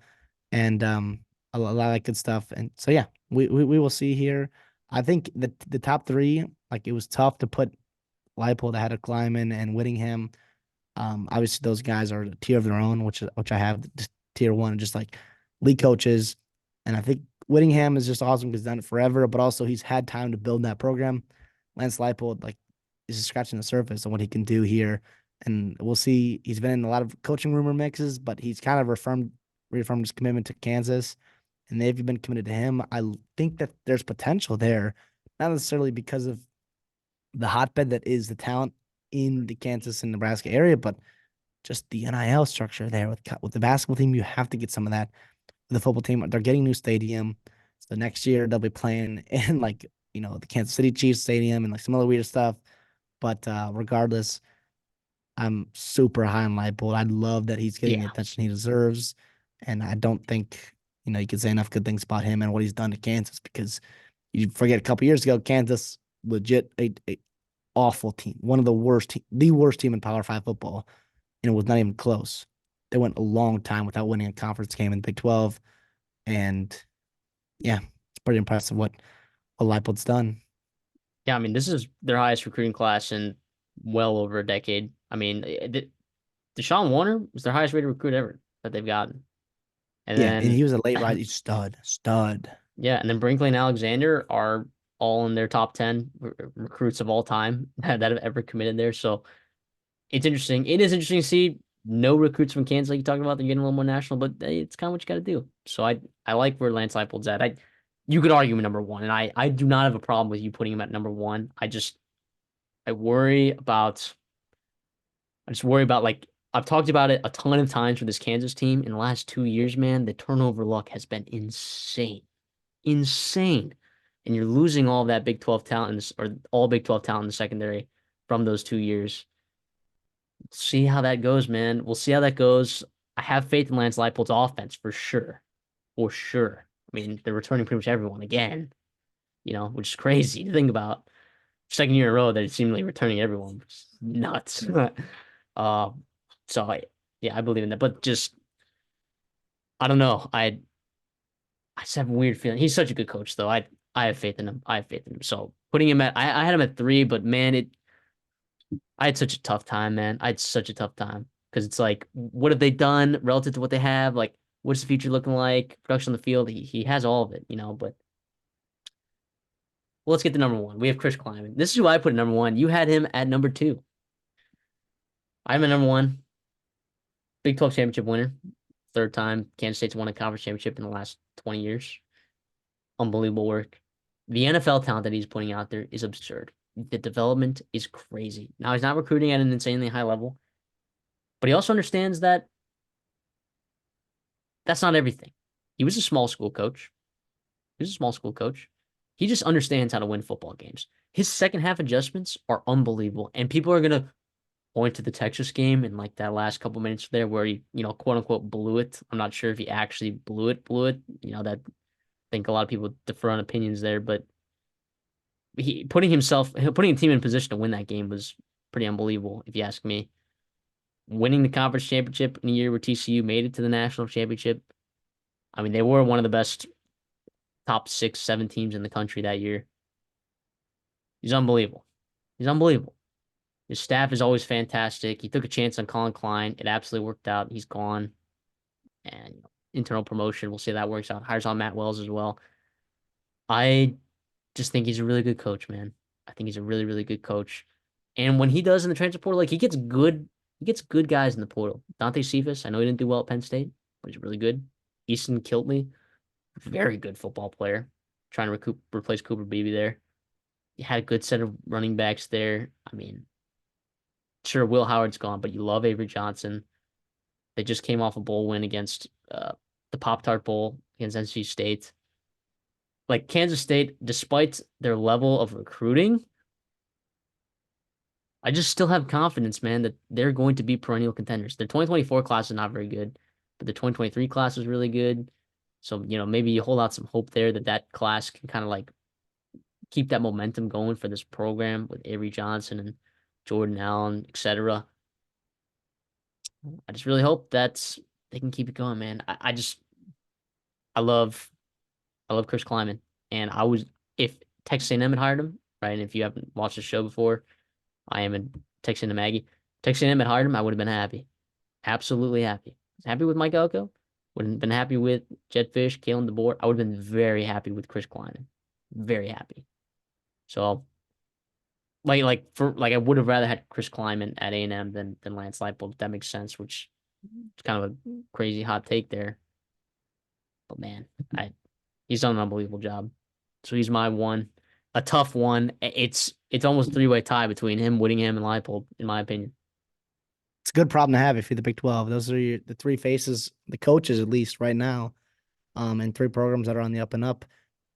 and a lot of good stuff. And so yeah, we will see here. I think the top three, like it was tough to put Leipold ahead of Kleiman and Whittingham. Obviously those guys are a tier of their own, which I have just tier one, just like league coaches. And I think Whittingham is just awesome because he's done it forever, but also he's had time to build that program. Lance Leipold, like, is just scratching the surface on what he can do here. And we'll see. He's been in a lot of coaching rumor mixes, but he's kind of reaffirmed his commitment to Kansas. And they've been committed to him. I think that there's potential there, not necessarily because of the hotbed that is the talent in the Kansas and Nebraska area, but just the NIL structure there with the basketball team. You have to get some of that. With the football team, they're getting a new stadium, so next year they'll be playing in like the Kansas City Chiefs stadium and like some other weird stuff. But regardless, I'm super high on Leipold. I love that he's getting the Yeah. attention he deserves. And I don't think, you can say enough good things about him and what he's done to Kansas because you forget a couple years ago, Kansas legit a awful team, one of the worst, the worst team in Power Five football, and it was not even close. They went a long time without winning a conference game in the Big 12, and yeah, it's pretty impressive what Leipold's done. Yeah, I mean, this is their highest recruiting class in well over a decade. I mean, Deshaun Warner was their highest rated recruit ever that they've gotten. And Yeah, and then, he was a late rise stud. yeah, and then Brinkley and Alexander are all in their top 10 recruits of all time that have ever committed there. So it's interesting. It is interesting to see no recruits from Kansas, like you talked about. They're getting a little more national, but hey, it's kind of what you got to do. So I like where Lance Leipold's at. You could argue him number one, and I do not have a problem with you putting him at number one. I worry about I just worry about like I've talked about it a ton of times for this Kansas team in the last 2 years, man. The turnover luck has been insane, insane, and you're losing all of that Big 12 talent in this, or all Big 12 talent in the secondary from those 2 years. See how that goes, man. We'll see how that goes. I have faith in Lance Leipold's offense for sure, for sure. I mean, they're returning pretty much everyone again, which is crazy to think about. Second year in a row, they're seemingly returning everyone. It's nuts. Uh, so yeah, I believe in that. But just I don't know. I just have a weird feeling. He's such a good coach, though. I have faith in him. I have faith in him. So putting him at I had him at 3, but man, I had such a tough time, man. I had such a tough time because it's like, what have they done relative to what they have? Like, what's the future looking like? Production on the field. He has all of it. But well, let's get to number one. We have Chris Kleiman. This is who I put at number one. You had him at number two. I'm at number one. Big 12 championship winner. Third time Kansas State's won a conference championship in the last 20 years. Unbelievable work. The NFL talent that he's putting out there is absurd. The development is crazy. Now, he's not recruiting at an insanely high level, but he also understands that that's not everything. He was a small school coach. He was a small school coach. He just understands how to win football games. His second half adjustments are unbelievable, and people are gonna point to the Texas game and like that last couple minutes there where he, quote unquote blew it. I'm not sure if he actually blew it. That I think a lot of people defer on opinions there, but putting a team in position to win that game was pretty unbelievable, if you ask me. Winning the conference championship in a year where TCU made it to the national championship. I mean, they were one of the best top 6, 7 teams in the country that year. He's unbelievable. He's unbelievable. His staff is always fantastic. He took a chance on Colin Klein. It absolutely worked out. He's gone. And internal promotion, we'll see how that works out. Hires on Matt Wells as well. I just think he's a really good coach, man. I think he's a really, really good coach. And when he does in the transfer portal, like he gets good guys in the portal. Dante Cephas, I know he didn't do well at Penn State, but he's really good. Easton Kiltley, very good football player. Trying to replace Cooper Beebe there. You had a good set of running backs there. I mean, sure, Will Howard's gone, but you love Avery Johnson. They just came off a bowl win against the Pop Tart Bowl against NC State. Like Kansas State, despite their level of recruiting, I just still have confidence, man, that they're going to be perennial contenders. Their 2024 class is not very good, but the 2023 class is really good. So, maybe you hold out some hope there that that class can kind of like keep that momentum going for this program with Avery Johnson and Jordan Allen, etc. I just really hope that they can keep it going, man. I love I love Chris Kleiman, and if Texas A&M had hired him, right? And if you haven't watched the show before, I am a Texas A&M Aggie. Texas A&M had hired him, I would have been happy, absolutely happy. Happy with Mike Elko. Would have been happy with Jed Fish, Kalen DeBoer. I would have been very happy with Chris Kleiman, very happy. So I would have rather had Chris Kleiman at A&M than Lance Leipold. If that makes sense, which is kind of a crazy hot take there. But man, I he's done an unbelievable job. So he's my one. A tough one. It's almost a three-way tie between him, Whittingham, and Leipold, in my opinion. It's a good problem to have if you're the Big 12. Those are the three faces, the coaches at least right now, and three programs that are on the up and up.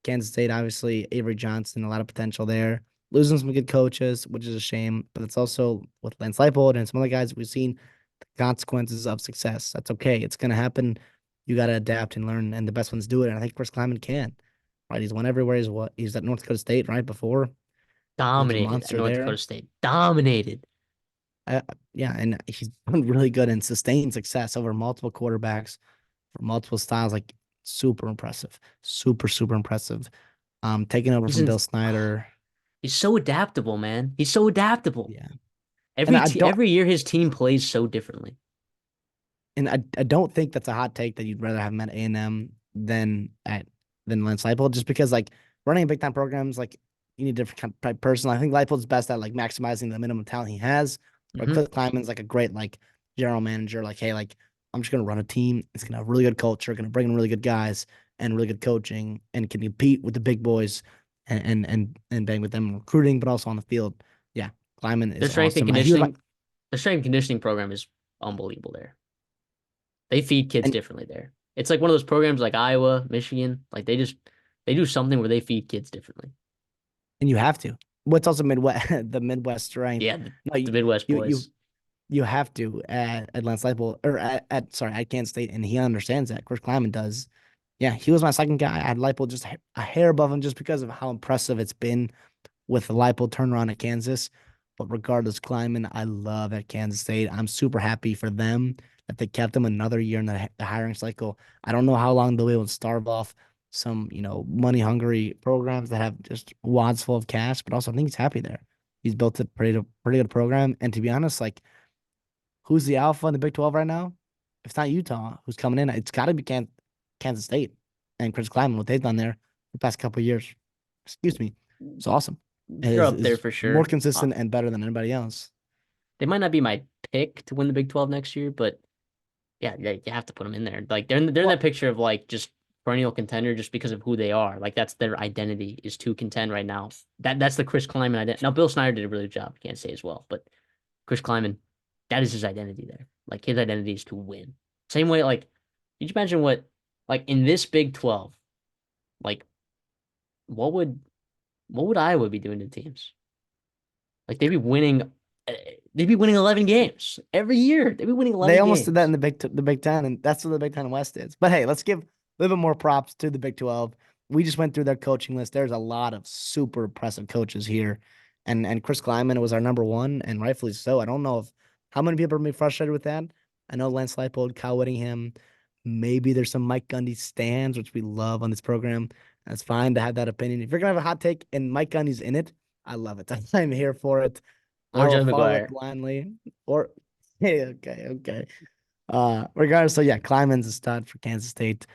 Kansas State, obviously, Avery Johnson, a lot of potential there. losing some good coaches, which is a shame. But it's also with Lance Leipold and some other guys we've seen the consequences of success. That's okay. It's gonna happen. You gotta adapt and learn, and the best ones do it. And I think Chris Kleiman can. Right, he's won everywhere. He's at North Dakota State right before. He was a Dominated at monster North Dakota there. State. Dominated. Uh, yeah, and he's done really good and sustained success over multiple quarterbacks for multiple styles. Like super impressive, super impressive. Taking over He's from in. Bill Snyder. He's so adaptable, man. He's so adaptable. Yeah, and I don't Every year his team plays so differently. and I don't think that's a hot take that you'd rather have him at A&M than Lance Leipold, just because like running big time programs, like you need a different kind of type of person. I think Leipold's best at like maximizing the minimum talent he has. But Hmm. Cliff Kleiman's like a great like general manager. Like, hey, like I'm just gonna run a team. It's gonna have really good culture, gonna bring in really good guys and really good coaching, and can compete with the big boys and bang with them in recruiting, but also on the field. Yeah, Kleiman Their is strength and awesome. He was my conditioning, their strength and conditioning program is unbelievable there. They feed kids and differently there. It's like one of those programs like Iowa, Michigan. Like they do something where they feed kids differently. and you have to. What's also Midwest, the Midwest strength. Yeah, No, the Midwest you you boys. you have to at Lance Leipold or at Kansas State, and he understands that. Chris Kleiman does. Yeah, he was my second guy. I had Leipold just a hair above him just because of how impressive it's been with the Leipold turnaround at Kansas. But regardless, Kleiman, I love at Kansas State. I'm super happy for them that they kept him another year in the hiring cycle. I don't know how long they'll be able to starve off some, money hungry programs that have just wads full of cash, but also I think he's happy there. He's built a pretty good program. And to be honest, like who's the alpha in the Big 12 right now? If it's not Utah, who's coming in, it's got to be Kansas State and Chris Kleiman, what they've done there the past couple of years. Excuse me. It's awesome. It They're is, up there is for more sure. consistent and better than anybody else. They might not be my pick to win the Big 12 next year, but yeah, you have to put them in there. Like they're in that Well, picture of like just perennial contender just because of who they are. Like that's their identity is to contend right now. That's the Chris Kleiman identity. Now Bill Snyder did a really good job, can't say as well, but Chris Kleiman, that is his identity there. Like his identity is to win. Same way, like, could you imagine what like in this Big 12, like what would what would Iowa be doing to teams? Like uh, they'd be winning 11 games every year. They'd be winning they 11 almost did that in games. the Big Ten, and that's what the Big Ten West is. But hey, let's give a little bit more props to the Big 12. We just went through their coaching list. There's a lot of super impressive coaches here, and Chris Kleiman was our number one, and rightfully so. I don't know if how many people are gonna be frustrated with that. I know Lance Leipold, Kyle Whittingham. Maybe there's some Mike Gundy stands, which we love on this program. That's fine to have that opinion. If you're gonna have a hot take and Mike Gundy's in it, I love it. I'm here for it. I Or will Joe follow it McGuire. blindly. Or hey, okay. Regardless, so yeah, Kleiman's a stud for Kansas State.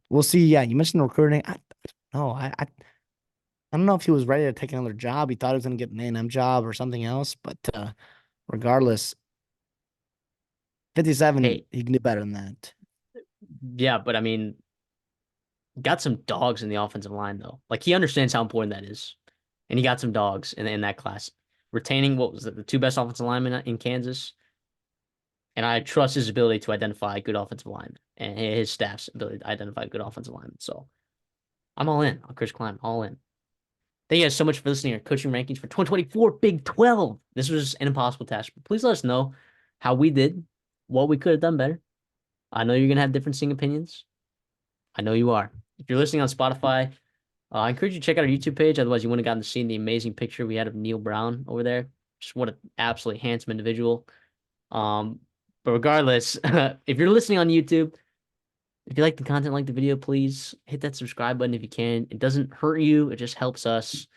We'll see. Yeah, you mentioned recruiting. No, I don't know if he was ready to take another job. He thought he was going to get an A&M job or something else. But regardless, 57, Hey, he can do better than that. yeah, but I mean, got some dogs in the offensive line though. Like he understands how important that is, and he got some dogs in that class. Retaining what was it, the two best offensive linemen in Kansas, and I trust his ability to identify good offensive linemen and his staff's ability to identify good offensive linemen. So I'm all in on Chris Kleiman, all in. Thank you guys so much for listening to our coaching rankings for 2024 Big 12. This was an impossible task. But please let us know how we did, what we could have done better. I know you're gonna have differencing opinions. I know you are. If you're listening on Spotify, I encourage you to check out our YouTube page. Otherwise, you wouldn't have gotten to see the amazing picture we had of Neil Brown over there. Just what an absolutely handsome individual. Um, but regardless, if you're listening on YouTube, if you like the content, like the video, please hit that subscribe button if you can. It doesn't hurt you. It just helps us.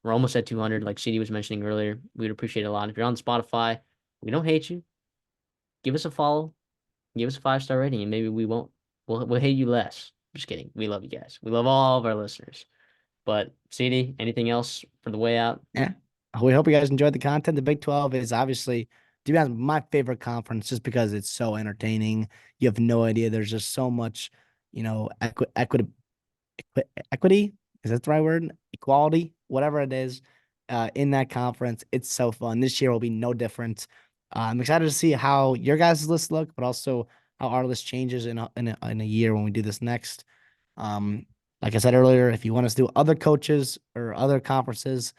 We're almost at 200, like CD was mentioning earlier. We'd appreciate it a lot. If you're on Spotify, we don't hate you. Give us a follow. Give us a 5-star rating, and maybe we won't. We'll hate you less. Just kidding. We love you guys. We love all of our listeners. But CD, anything else for the way out? Yeah. We hope you guys enjoyed the content. The Big 12 is obviously, to be honest, my favorite conference just because it's so entertaining. You have no idea. There's just so much, equity. Is that the right word? Equality, whatever it is, in that conference. It's so fun. This year will be no different. I'm excited to see how your guys' list look, but also how our list changes in a year when we do this next. Um, like I said earlier, if you want us to do other coaches or other conferences,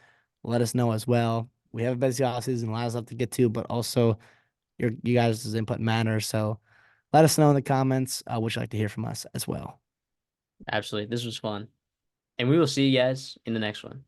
let us know as well. We have a busy off season, a lot of stuff to get to, but also you guys' input matters. So let us know in the comments what you'd like to hear from us as well. Absolutely. This was fun. And we will see you guys in the next one.